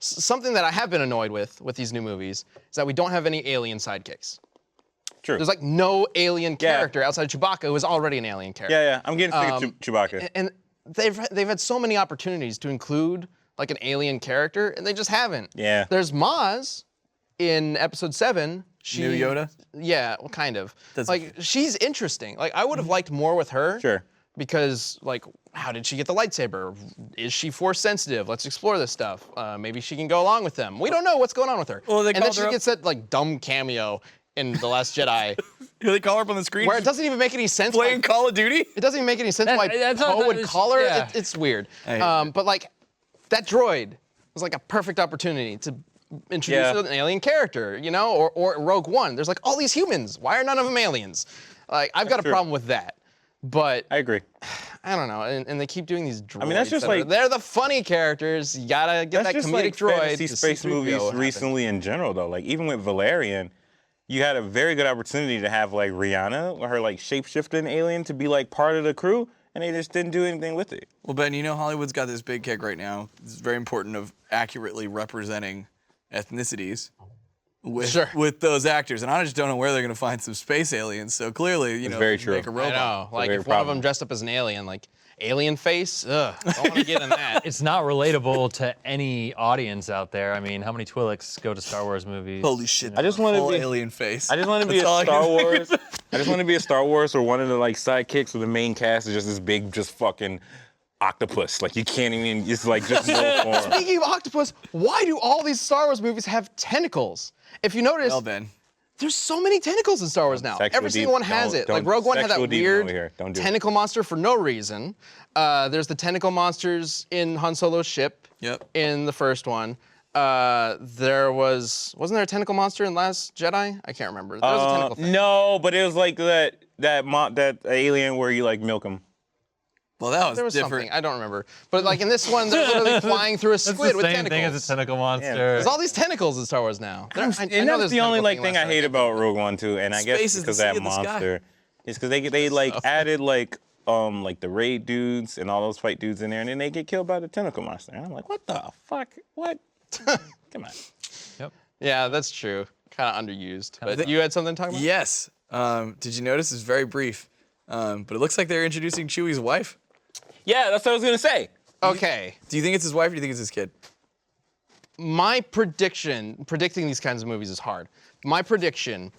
something that I have been annoyed with these new movies is that we don't have any alien sidekicks. True. There's like no alien Yeah. character outside of Chewbacca who is already an alien character. Yeah. I'm getting sick of Chewbacca. And they've had so many opportunities to include like an alien character, and they just haven't. Yeah. There's Maz in Episode 7. She, New Yoda? Yeah, well, kind of. That's- Like she's interesting. Like I would have liked more with her. Sure. Because like, how did she get the lightsaber? Is she force sensitive? Let's explore this stuff. Maybe she can go along with them. We don't know what's going on with her. Well, they and then called she her up- gets that like dumb cameo in The Last Jedi, Here they call her up on the screen. where it doesn't even make any sense. playing Why, Call of Duty. it doesn't even make any sense That- why that's not- Poe would it's- call her. yeah. It's weird. I hate that. But like, that droid was like a perfect opportunity to introduce Yeah. an alien character, you know, or Rogue One. There's like all these humans. Why are none of them aliens? Like, I've got a true. problem with that. But I agree. I don't know, and they keep doing these droids. mean, that's just like- they're the funny characters. You gotta get That's that just comedic like droid. fantasy to space C-3PO movies happen. recently in general, though. Like even with Valerian, you had a very good opportunity to have like Rihanna, or her like shape-shifting alien, to be like part of the crew, and they just didn't do anything with it. Well, Ben, you know Hollywood's got this big kick right now. It's very important of accurately representing ethnicities with those actors, and I just don't know where they're gonna find some space aliens. So clearly, you know, very true. make a I robot. know. Like very if one of problem. them dressed up as an alien, like alien face, ugh, don't want to get in that. It's not relatable to any audience out there. I mean, how many Twi'leks go to Star Wars movies? Holy shit! I just want to Full be alien face. I just want to be a That's all I Star can think Wars. I just want to be a Star Wars where one of the like sidekicks or the main cast is just this big, just fucking octopus. Like you can't even. It's like just no form. Speaking of octopus, why do all these Star Wars movies have tentacles? If you notice, Well, Ben. there's so many tentacles in Star Wars now. Sexual Every single one has it. Like don't- Rogue One had that sexual demon over weird here. Don't do it. tentacle monster for no reason. There's the tentacle monsters in Han Solo's ship. Yep. In the first one. Wasn't there a tentacle monster in Last Jedi? I can't remember. There was a tentacle thing. No, but it was like that alien where you like milk him. Well, that was There was different. something, I don't remember. But like in this one, they're literally flying through a It's squid the with same tentacles. thing as a tentacle monster. There's all these tentacles in Star Wars now. I And know that's there's the a only tentacle like thing thing I last hate night. about Rogue One too, and I guess Space is because the that sea of the sky. monster. It's because they like added like the raid dudes and all those fight dudes in there, and then they get killed by the tentacle monster. And I'm like, what the fuck? What? Come on. Yep. Yeah, that's true. Kind of underused. But you had something to talk about? Yes. Did you notice? It's very brief, but it looks like they're introducing Chewie's wife. Yeah, that's what I was gonna say. Okay. Do you think it's his wife or do you think it's his kid? My predicting these kinds of movies is hard. My prediction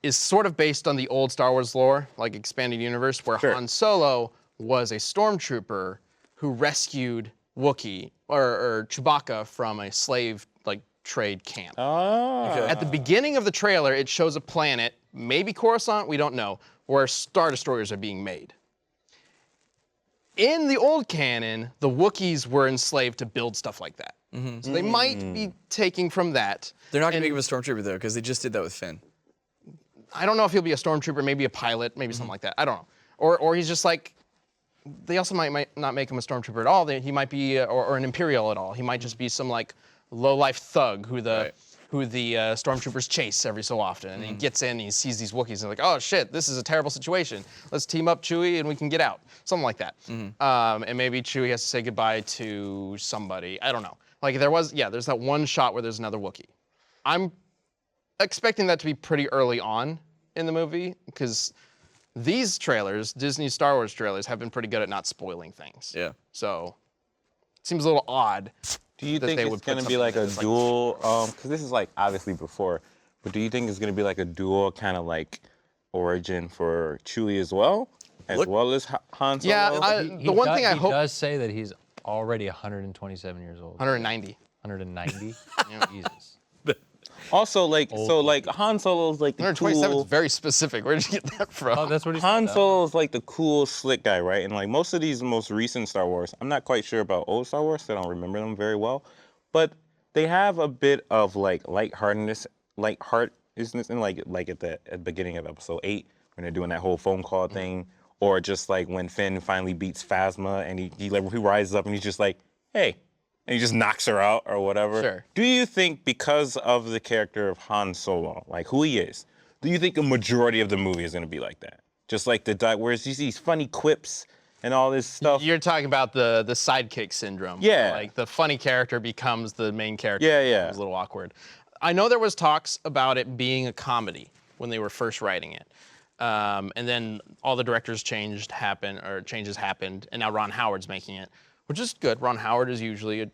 is sort of based on the old Star Wars lore, like expanded universe, where Sure. Han Solo was a stormtrooper who rescued Wookiee or Chewbacca from a slave like trade camp. Oh. At the beginning of the trailer, it shows a planet, maybe Coruscant, we don't know, where Star Destroyers are being made. In the old canon, the Wookiees were enslaved to build stuff like that. So they might be taking from that. They're not going to make him a stormtrooper though, because they just did that with Finn. I don't know if he'll be a stormtrooper, maybe a pilot, maybe something like that. I don't know. Or he's just like, they also might not make him a stormtrooper at all. He might be, or an Imperial at all. He might just be some like low-life thug who the stormtroopers chase every so often. And he gets in, and he sees these Wookiees, and like, oh shit, this is a terrible situation. Let's team up Chewie, and we can get out. Something like that. And maybe Chewie has to say goodbye to somebody. I don't know. Like there's that one shot where there's another Wookiee. I'm expecting that to be pretty early on in the movie, because these trailers, Disney Star Wars trailers, have been pretty good at not spoiling things. Yeah. So it seems a little odd. Do you that think they it's would put going to be something like a that's, like, dual, because this is like obviously before, but do you think it's going to be like a dual kind of like origin for Chewie as well well as Han Solo? Yeah, the one thing I he hope. does say that he's already 127 years old. 190. 190? Jesus. Also, like, so like Han Solo's like the 127 cool. is very specific. Where did you get that from? Oh, that's what he said. Han though. Solo's like the cool, slick guy, right? And like most of these most recent Star Wars, I'm not quite sure about old Star Wars, so I don't remember them very well. But they have a bit of like lightheartedness in like at the beginning of Episode 8 when they're doing that whole phone call thing, or just like when Finn finally beats Phasma and he rises up and he's just like, hey. And he just knocks her out or whatever. Sure. Do you think because of the character of Han Solo, like who he is, do you think a majority of the movie is going to be like that? Just like where you see these funny quips and all this stuff? You're talking about the sidekick syndrome. Yeah. Like the funny character becomes the main character. Yeah, yeah. It's a little awkward. I know there was talks about it being a comedy when they were first writing it. And then all the directors changes happened, and now Ron Howard's making it, which is good. Ron Howard is usually a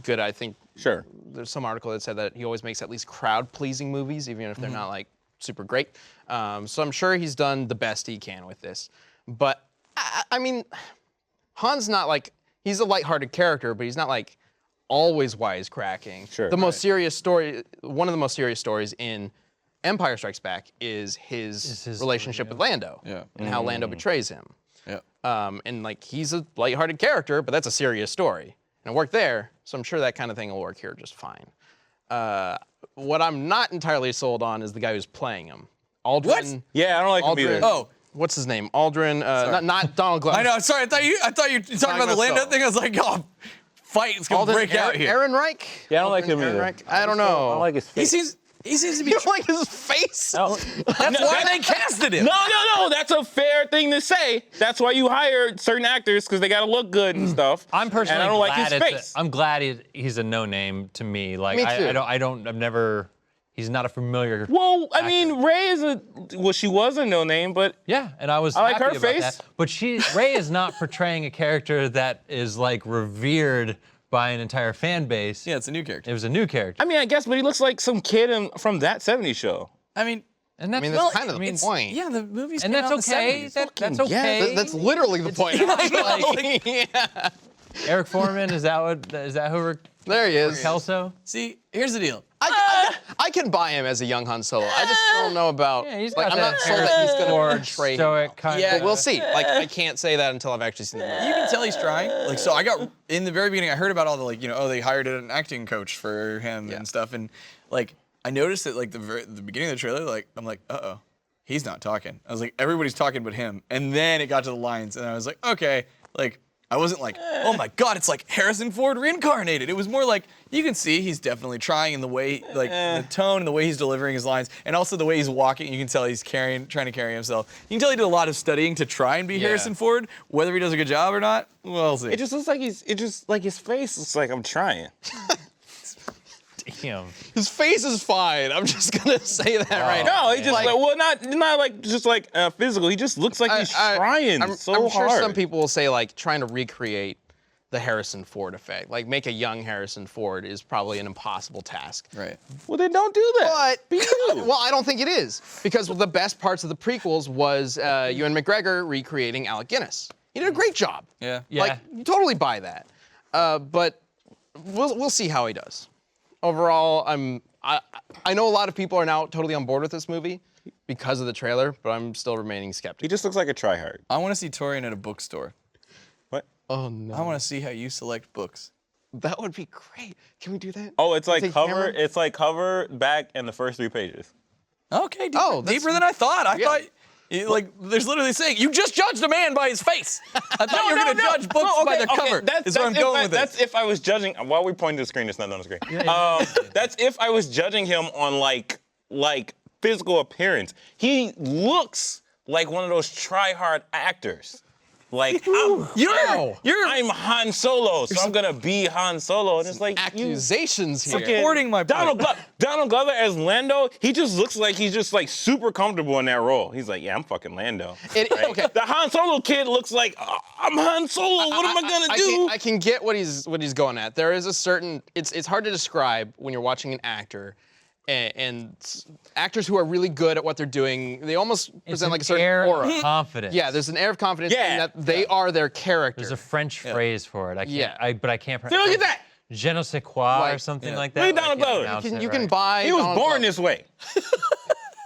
good, I think. Sure. There's some article that said that he always makes at least crowd-pleasing movies, even if they're not like super great. So I'm sure he's done the best he can with this. But I mean, Han's not like, he's a lighthearted character, but he's not like always wisecracking. Sure. The most serious story, one of the most serious stories in Empire Strikes Back is his relationship with Lando. Yeah. And how Lando betrays him. Yeah. And like he's a lighthearted character, but that's a serious story. And it worked there, so I'm sure that kind of thing will work here just fine. What I'm not entirely sold on is the guy who's playing him. Aldrin. What? Yeah, I don't like him either. Oh. What's his name? Aldrin. Not Donald Glover. I know. Sorry. I thought you were talking about the Lando Solo. thing. I was like, oh, fight is gonna Aldrin break out here. Aaron Reich. Yeah, I don't like him Aaron either. Reich? I don't know. I don't like his He face. seems. He seems to be. You don't like his face? That's why they casted him. No, that's a fair thing to say. That's why you hire certain actors, because they gotta look good and stuff. I'm personally and I don't like glad his face. I'm glad he's a no name to me. Like Me too. I've never. He's not a familiar. Well, I mean, Ray is she was a no name, but Yeah, and I was I like happy her about face. that. But Ray is not portraying a character that is like revered by an entire fan base. Yeah, it's a new character. It was a new character. I mean, I guess, but he looks like some kid from that '70s show. I mean, And that's, I mean, that's kind of the point. yeah, the movies. and came that's out okay. In the 70s. That's okay. That's literally the point. Yeah. Eric Foreman, is that who There he is. Kelso? See, here's the deal. I can buy him as a young Han Solo. I just don't know about. Yeah, he's like, got I'm that not sold that he's gonna Ford portray him. stoic kind Yeah, of. But we'll see. Like, I can't say that until I've actually seen the movie. You can tell he's trying. Like, so I got in the very beginning. I heard about all the they hired an acting coach for him and stuff, and like I noticed that like the beginning of the trailer, like I'm like, he's not talking. I was like, everybody's talking but him, and then it got to the lines, and I was like, okay, like. I wasn't like, oh my God, it's like Harrison Ford reincarnated. It was more like, you can see he's definitely trying in the way, like the tone and the way he's delivering his lines, and also the way he's walking. You can tell he's trying to carry himself. You can tell he did a lot of studying to try and be Harrison Ford. Whether he does a good job or not, we'll see. It just looks like his face looks like I'm trying. Damn. His face is fine. I'm just gonna say that right now. No, he just not like just like physical. He just looks like he's trying I'm so sure hard. some people will say like trying to recreate the Harrison Ford effect, like make a young Harrison Ford is probably an impossible task. Right. Well, then don't do that. But well, I don't think it is because the best parts of the prequels was Ewan McGregor recreating Alec Guinness. He did a great job. Yeah. Yeah. Like you totally buy that. But we'll see how he does. Overall, I know a lot of people are now totally on board with this movie because of the trailer, but I'm still remaining He skeptical. just looks like a tryhard. I want to see Torian at a bookstore. What? Oh no. I want to see how you select books. That would be great. Can we do that? Oh, it's like Take cover. camera? It's like cover, back, and the first 3 pages. Okay, deeper, Oh, that's- deeper than I thought. I Yeah. thought, there's literally saying, you just judged a man by his face. I thought you were going to judge books by their cover. Is where I'm going with That's it. if I was judging. While we're pointing to the screen, it's not on the screen. That's if I was judging him on like physical appearance. He looks like one of those try-hard actors. Like I'm Han Solo, so I'm gonna be Han Solo, and it's like Accusations here. Supporting my point. Donald Glover as Lando, he just looks like he's just like super comfortable in that role. He's like, yeah, I'm fucking Lando. Okay. The Han Solo kid looks like, I'm Han Solo. What am I gonna do? I can get what he's going at. There is a certain. It's hard to describe when you're watching an actor, and actors who are really good at what they're doing, they almost present like a certain air aura. of confidence. Yeah, there's an air of confidence in Yeah. that they are their character. There's a French phrase for it. I can't. Yeah. But I can't. See, look at that. Je ne sais quoi or Like- something Yeah. like that. Look at but I Donald can't Glover. pronounce it you can right. buy. He was Donald born Glover. this way.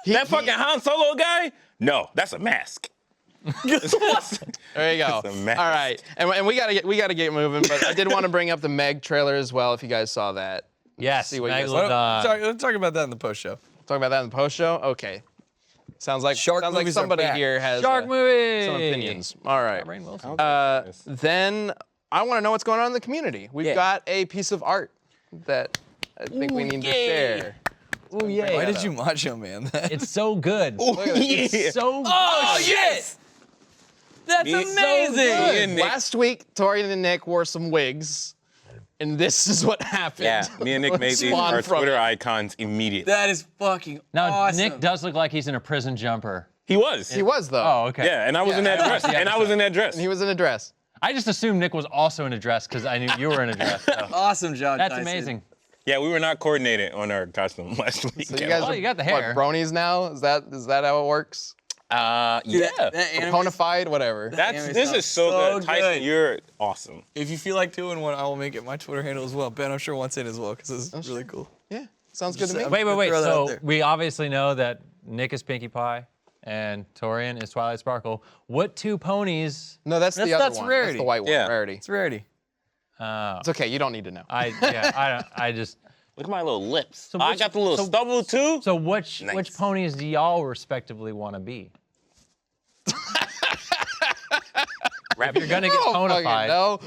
That fucking Han Solo guy? No, that's a mask. There you go. It's a mess. All right, and we gotta get moving. But I did want to bring up the Meg trailer as well. If you guys saw that, Yes. See what you guys- Let's talk about that in the post show. talk about that in the post show. Okay. Sounds like Shark movies are somebody back. here has Shark movie. some opinions. All right. Rainn Wilson. Then I want to know what's going on in the community. We've got a piece of art that I think we need to share. Ooh, yeah. Why did you macho man that? It's so good. Yeah. It's so Oh, shit! That's It's amazing! Me and Nick- Last week, Torian and Nick wore some wigs, and this is what happened. Yeah, me and Nick made these Spawned our from Twitter it. icons immediately. That is fucking Now, awesome. Nick does look like he's in a prison jumper. He was. He was though. Oh, okay. Yeah, and I was in that dress. And I was in that dress. And he was in a dress. I just assumed Nick was also in a dress because I knew you were in a dress. So. Awesome job, That's Tyson. amazing. Yeah, we were not coordinated on our costume last week. So you guys Well, are you got the what, hair. bronies now? Is that how it works? yeah. That anime- Bonafide, whatever. That's anime this sounds is so so good. Tyson, good. you're awesome. If you feel like doing one, I will make it my Twitter handle as well. Ben, I'm sure wants in as well because it's really cool. Yeah, sounds good to me. Just, Wait. Throw that out So there. we obviously know that Nick is Pinkie Pie and Torian is Twilight Sparkle. What two ponies? No, that's the other that's one. Rarity. That's the white one. Yeah. Rarity. It's Rarity. It's okay. You don't need to know. I just. Look at my little lips. So I which- got the little so- stubble too. So which Nice. ponies do y'all respectively want to be? If you're gonna get I don't fucking ponified, know.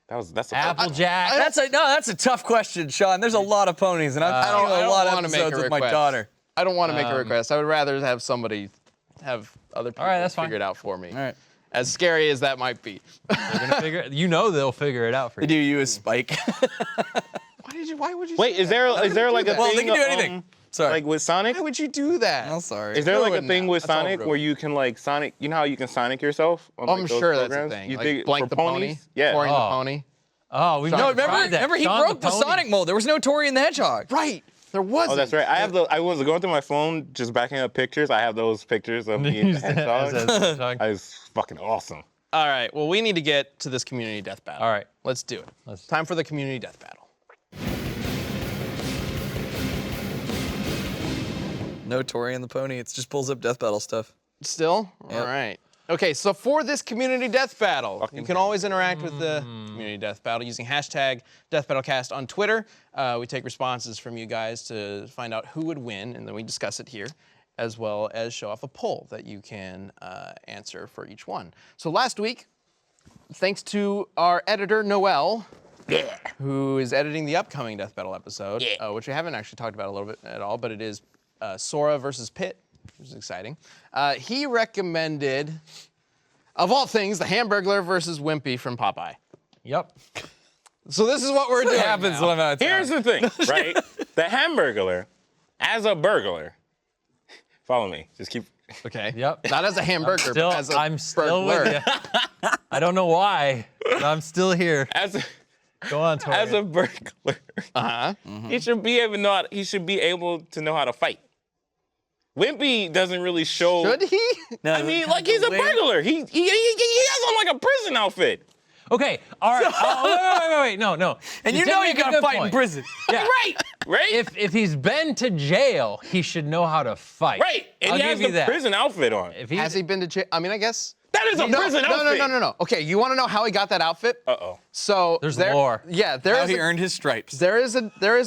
That's a Applejack. That's a tough question, Sean. There's a lot of ponies, and I've seen a lot of episodes with my daughter. I don't want to make a request. I would rather have somebody have other people that's figure fine. it out for me. All right. As scary as that might be. They're gonna figure it. You know they'll figure it out for you. Do you use Spike? Why would you Wait, say is that? there like a Well, thing? they can do anything. Sorry. Like with Sonic? Why would you do that? I'm sorry. Is there like a Ruined thing now. with That's all Sonic ruined. where you can like Sonic? You know how you can Sonic yourself? On, I'm like, those sure that's a programs? thing. You Like, think blank for the ponies? pony, Yeah. Touring the pony. Oh, we've No, never tried that. remember he Sean broke the pony. Sonic mold. There was no Tori and the Hedgehog. Right. There wasn't. Oh, that's right. I was going through my phone, just backing up pictures. I have those pictures of me and the hedgehog. I was fucking awesome. All right. Well, we need to get to this community death battle. All right. Let's do it. Time for the community death battle. No Tori and the pony. It just pulls up death battle stuff. Still? Yep. All right. Okay, so for this community death battle, you can always interact with the community death battle using hashtag DeathBattleCast on Twitter. We take responses from you guys to find out who would win, and then we discuss it here, as well as show off a poll that you can answer for each one. So last week, thanks to our editor, Noel, who is editing the upcoming death battle episode, which we haven't actually talked about a little bit at all, but it is Sora versus Pit, which is exciting. He recommended, of all things, the Hamburglar versus Wimpy from Popeye. Yep. So this is what we're doing. happens now. when I'm out of town. Here's the thing, right? The Hamburglar, as a burglar, follow me. Just keep. Okay. Yep. Not as a hamburger, Still, but as a I'm still burglar. with you. I don't know why, but I'm still here. Go on, Tori. As a burglar, he should be able to know. He should be able to know how to fight. Wimpy doesn't really show. Should he? No, I mean, like he's a burglar. He has on like a prison outfit. Okay, all right. Wait. No. And You you did know you make a gotta good fight in point. prison. Yeah. Right? If he's been to jail, he should know how to fight. Right. And I'll he has give you the that. prison outfit on. If he's, Has he been to jail? I mean, I guess. That is a prison outfit. No. Okay, you want to know how he got that outfit? Uh-oh. So There's more. Yeah, How he earned his stripes. there is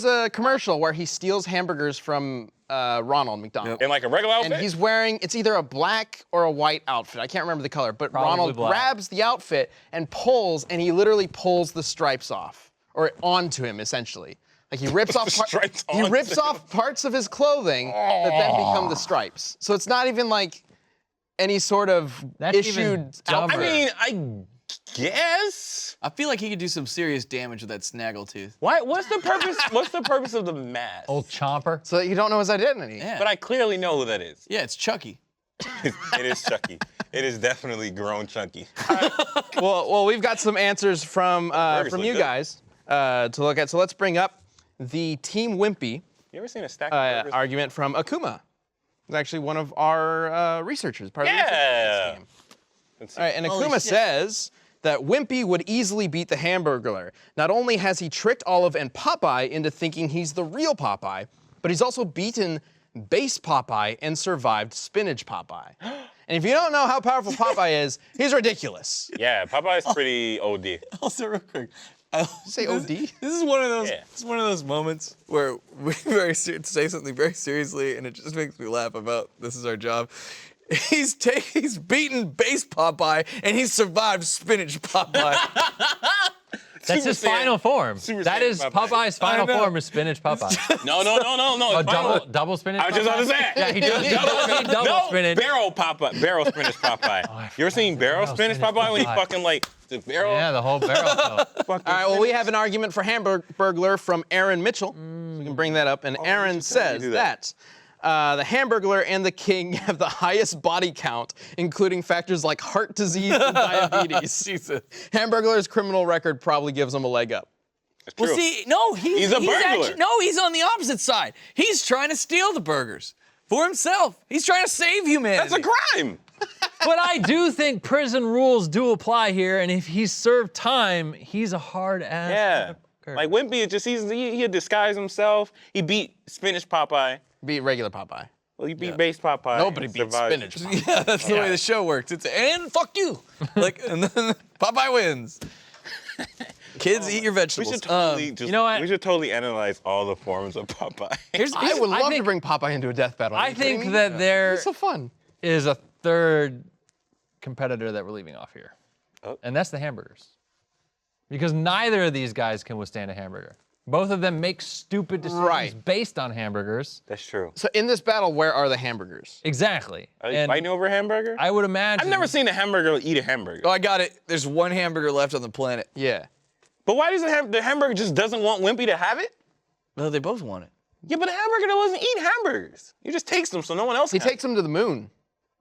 a commercial where he steals hamburgers from Ronald McDonald. In like a regular outfit? And he's wearing, it's either a black or a white outfit. I can't remember the color, but Probably Ronald black. grabs the outfit and pulls, and he literally pulls the stripes off, or onto him, essentially. Like he rips off, stripes he onto rips off parts of his clothing that then become the stripes. So it's not even like any sort of That's even issued dumber. I mean, I guess. I feel like he could do some serious damage with that snaggletooth. What's the purpose? What's the purpose of the mask? old chomper. so that you don't know his identity. Yeah. But I clearly know who that is. Yeah, it's Chucky. It is Chucky. It is definitely grown Chunky. Well, we've got some answers from burgers look you good. guys to look at. So let's bring up the Team Wimpy You ever seen a stack of burgers? argument from Akuma. He's actually one of our researchers, part of the research Yeah. team. Let's see. All right, and Holy Akuma shit. says that Wimpy would easily beat the Hamburglar. Not only has he tricked Olive and Popeye into thinking he's the real Popeye, but he's also beaten Base Popeye and survived Spinach Popeye. And if you don't know how powerful Popeye is, he's ridiculous. Yeah, Popeye's pretty OD. Also, real quick. Say OD? This is one of those. Yeah. This is one of those moments where we say something very seriously, and it just makes me laugh about this is our job. He's beaten Base Popeye, and he's survived Spinach Popeye. That's his Saiyan- final form. Super That Saiyan is Popeye. Popeye's final know. form is spinach Popeye. No. Oh, It's final- double spinach I was just about to say. Yeah, he does double No, spinach. barrel spinach Popeye. You ever seen barrel spinach Popeye when he fucking like the barrel? Yeah, the whole barrel. All right, well, we have an argument for Hamburglar from Aaron Mitchell. So we can bring that up. And Aaron says do that the Hamburglar and the King have the highest body count, including factors like heart disease and diabetes. Jesus. Hamburglar's criminal record probably gives him a leg up. It's Well, true. see, no, he's a burglar. actually, no, he's on the opposite side. He's trying to steal the burgers for himself. He's trying to save humanity. That's a crime. But I do think prison rules do apply here, and if he's served time, he's a hard ass. Yeah. motherfucker. Like Wimpy is just he disguised himself. He beat Spinach Popeye. Beat regular Popeye. Well, he beat Base Popeye. Nobody and beats survived. Spinach Popeye. Yeah, that's the way the show works. It's and fuck you, like, and then Popeye wins. Kids, eat your We vegetables. should totally just. you know what? We should totally analyze all the forms of Popeye. I would love to think- bring Popeye into a death battle. Are I you kidding think me? that there It's so fun. is a third competitor that we're leaving off here, Oh. and that's the hamburgers. because neither of these guys can withstand a hamburger. Both of them make stupid decisions based on hamburgers. That's true. So in this battle, where are the hamburgers? Exactly. Are they fighting over a hamburger? I would imagine. I've never seen a hamburger eat a hamburger. Oh, I got it. There's one hamburger left on the planet. Yeah. But why does the hamburger just doesn't want Wimpy to have it? No, they both want it. Yeah, but a hamburger doesn't eat hamburgers. He just takes them so no one else He can. takes them to the moon.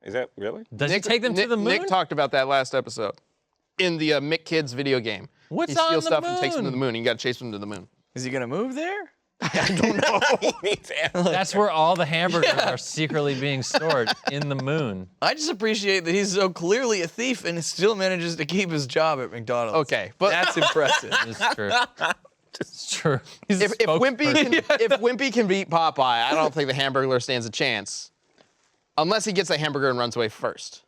Is that really? Does he take them to the moon? Nick talked about that last episode in the Mick Kids video game. What's he steals on the stuff and takes them to moon? the moon. You got to chase them to the moon. Is he gonna move there? I don't know. He needs hamburgers. That's where all the hamburgers are secretly being stored, in the moon. I just appreciate that he's so clearly a thief and still manages to keep his job at McDonald's. Okay, but That's impressive. It's true. It's true. He's if a spokesperson. Wimpy can beat Popeye, I don't think the Hamburglar stands a chance, unless he gets a hamburger and runs away first.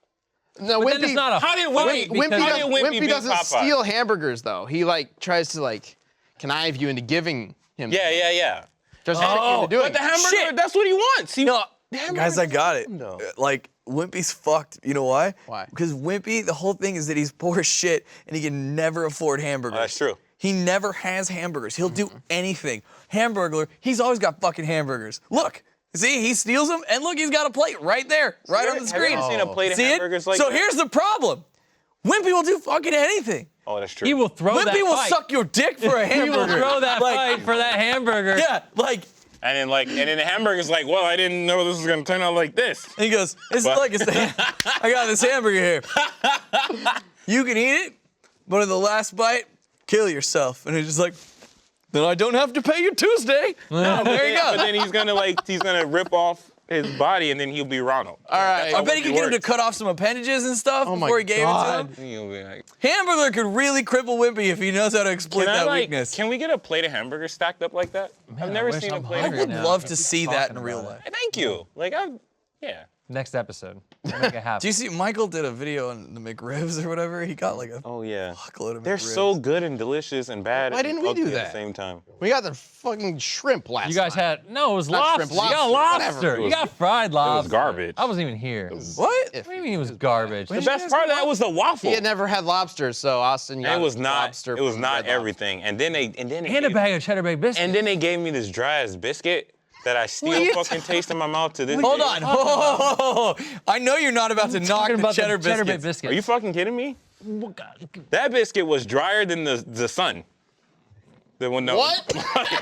No, But then it's not a How did fight Wimpy- because- how did Wimpy Wimpy beat doesn't Popeye? steal hamburgers though. He like tries to like connive you into giving him. Yeah. Just into doing But the it. hamburger, Shit. that's what he wants. He, No, the hamburger guys, I got it. No. Like, Wimpy's fucked. You know why? Why? Because Wimpy, the whole thing is that he's poor as shit and he can never afford hamburgers. Oh, that's true. He never has hamburgers. He'll do anything. Hamburglar, he's always got fucking hamburgers. Look. See, he steals them, and look, he's got a plate right there, right on the Have you screen. ever seen a plate of See it? hamburgers like So that? here's the problem. Wimpy will do fucking anything. Oh, that's true. He will throw that Wimpy will fight. suck your dick for a He hamburger. will throw that fight for that hamburger. Yeah, like, And then the hamburger's like, well, I didn't know this was gonna turn out like this. and he goes, it's What? like, I got this hamburger here. You can eat it, but in the last bite, kill yourself. And he's just like, then I don't have to pay you Tuesday. No, there you But go. then he's gonna rip off his body, and then he'll be Ronald. All right. I bet he could get him to cut off some appendages and stuff Oh my before he gave God. it to him. He'll be like, Hamburglar could really cripple Wimpy if he knows how to exploit that weakness. Can we get a plate of hamburgers stacked up like that? I've never wish seen a I'm plate. I hungry of would now. love to see that in talking real about life. Thank you. Yeah. Next episode. We'll make it happen. Do you see Michael did a video on the McRibs or whatever? He got like a Oh yeah. fuckload of They're McRibs. so good and delicious and bad. Why didn't we ugly do at that? the same time? We got the fucking shrimp last You guys time. had, no, it was Not lobster. shrimp, You got lobster, lobster. whatever. You got fried lobster. garbage. I wasn't even here. What? What do you mean it was garbage? The best part of that was the waffle. He had never had lobster, so Austin got It was not. lobster It was from not Red Lobster. everything. And then they And a bag of cheddar baked biscuits. And then they gave me this dry ass biscuit that I still fucking taste in my mouth to this Hold day. on. Oh, I know you're not about to knock talking the about cheddar the cheddar baked biscuits. biscuits. Are you fucking kidding me? That biscuit was drier than the sun. The one that What?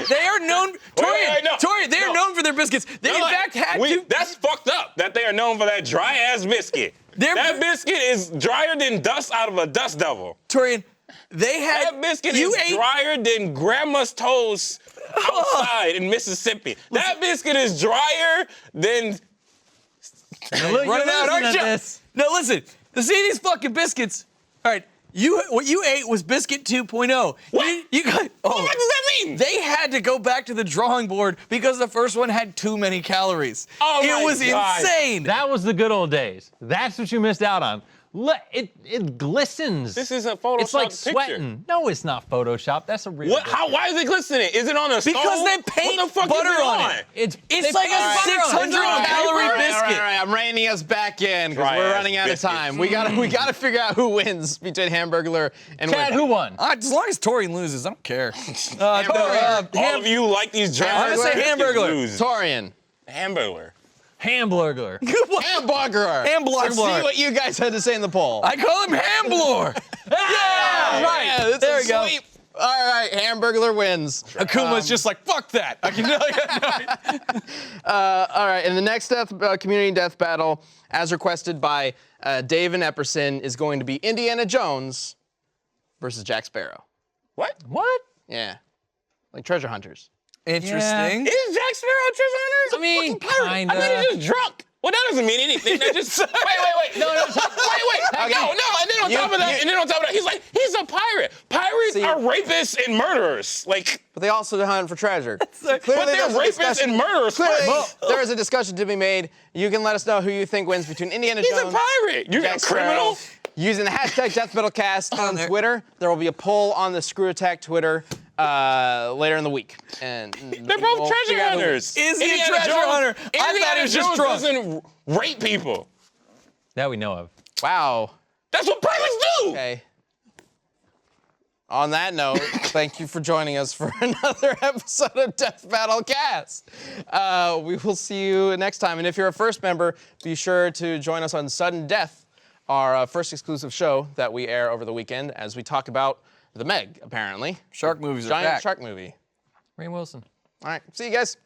They are known, Torian, no. Torian, they are No. known for their biscuits. They in fact had to. That's fucked up that they are known for that dry ass biscuit. They're- That biscuit is drier than dust out of a dust devil. Torian, they had. That biscuit you is ate. drier than grandma's toast outside in Mississippi. That biscuit is drier than. Look, Running you're out, losing aren't at you? this. No, listen. To see these fucking biscuits. All right, what you ate was biscuit 2.0. What? You got. Oh, What does that mean? They had to go back to the drawing board because the first one had too many calories. Oh my it was God. insane. That was the good old days. That's what you missed out on. It glistens. This is a Photoshop It's like picture. sweating. No, it's not Photoshop. That's a real. What? How? biscuit. Why is it glistening? Is it on a stove? Because they paint what the fuck butter is it on it. It's It's they like put a butter on it. 600 calorie All right, biscuit. all right, I'm reining us back in because Dry we're ass running out of biscuit. time. We gotta figure out who wins between Hamburglar and Chad, Wimpy. who won? As long as Torian loses, I don't care. All of you like these dry I'm gonna say biscuits Hamburglar. lose. Torian. Hamburglar. Hamburglar. Hamburglar. Hamburglar. See what you guys had to say in the poll. I call him Hamblor. yeah, right. Yeah, that's There a we go. sweep. All right, Hamburglar wins. Akuma's just like, fuck that. I can All right, and the next community death battle, as requested by Dave and Epperson, is going to be Indiana Jones versus Jack Sparrow. What? What? Yeah, like treasure hunters. Interesting. Is Jack Sparrow a treasure hunter? I mean, He's a fucking pirate. kinda. I thought he's just drunk. Well, that doesn't mean anything. That just wait. No, wait. Okay. No. And then on top of that, he's like, he's a pirate. Pirates See- are rapists and murderers. Like, But they also hunt for treasure. but they're there's a rapists discussion- and murderers. Clearly, first. there is a discussion to be made. You can let us know who you think wins between Indiana He's a Jones. pirate. You're a Jack criminal. Sparrow. Using the hashtag DeathBattleCast on there. Twitter. There will be a poll on the Screw Attack Twitter later in the week. And They're both treasure hunters. Is he a Indiana treasure Jones- hunter? I thought Indiana he was just Jones drunk. doesn't rape people. That we know of. Wow. That's what pirates do. Okay. on that note, thank you for joining us for another episode of Death Battle Cast. We will see you next time. And if you're a first member, be sure to join us on Sudden Death, our first exclusive show that we air over the weekend as we talk about The Meg, apparently. Shark movies are Giant back. shark movie. Rainn Wilson. All right, see you guys.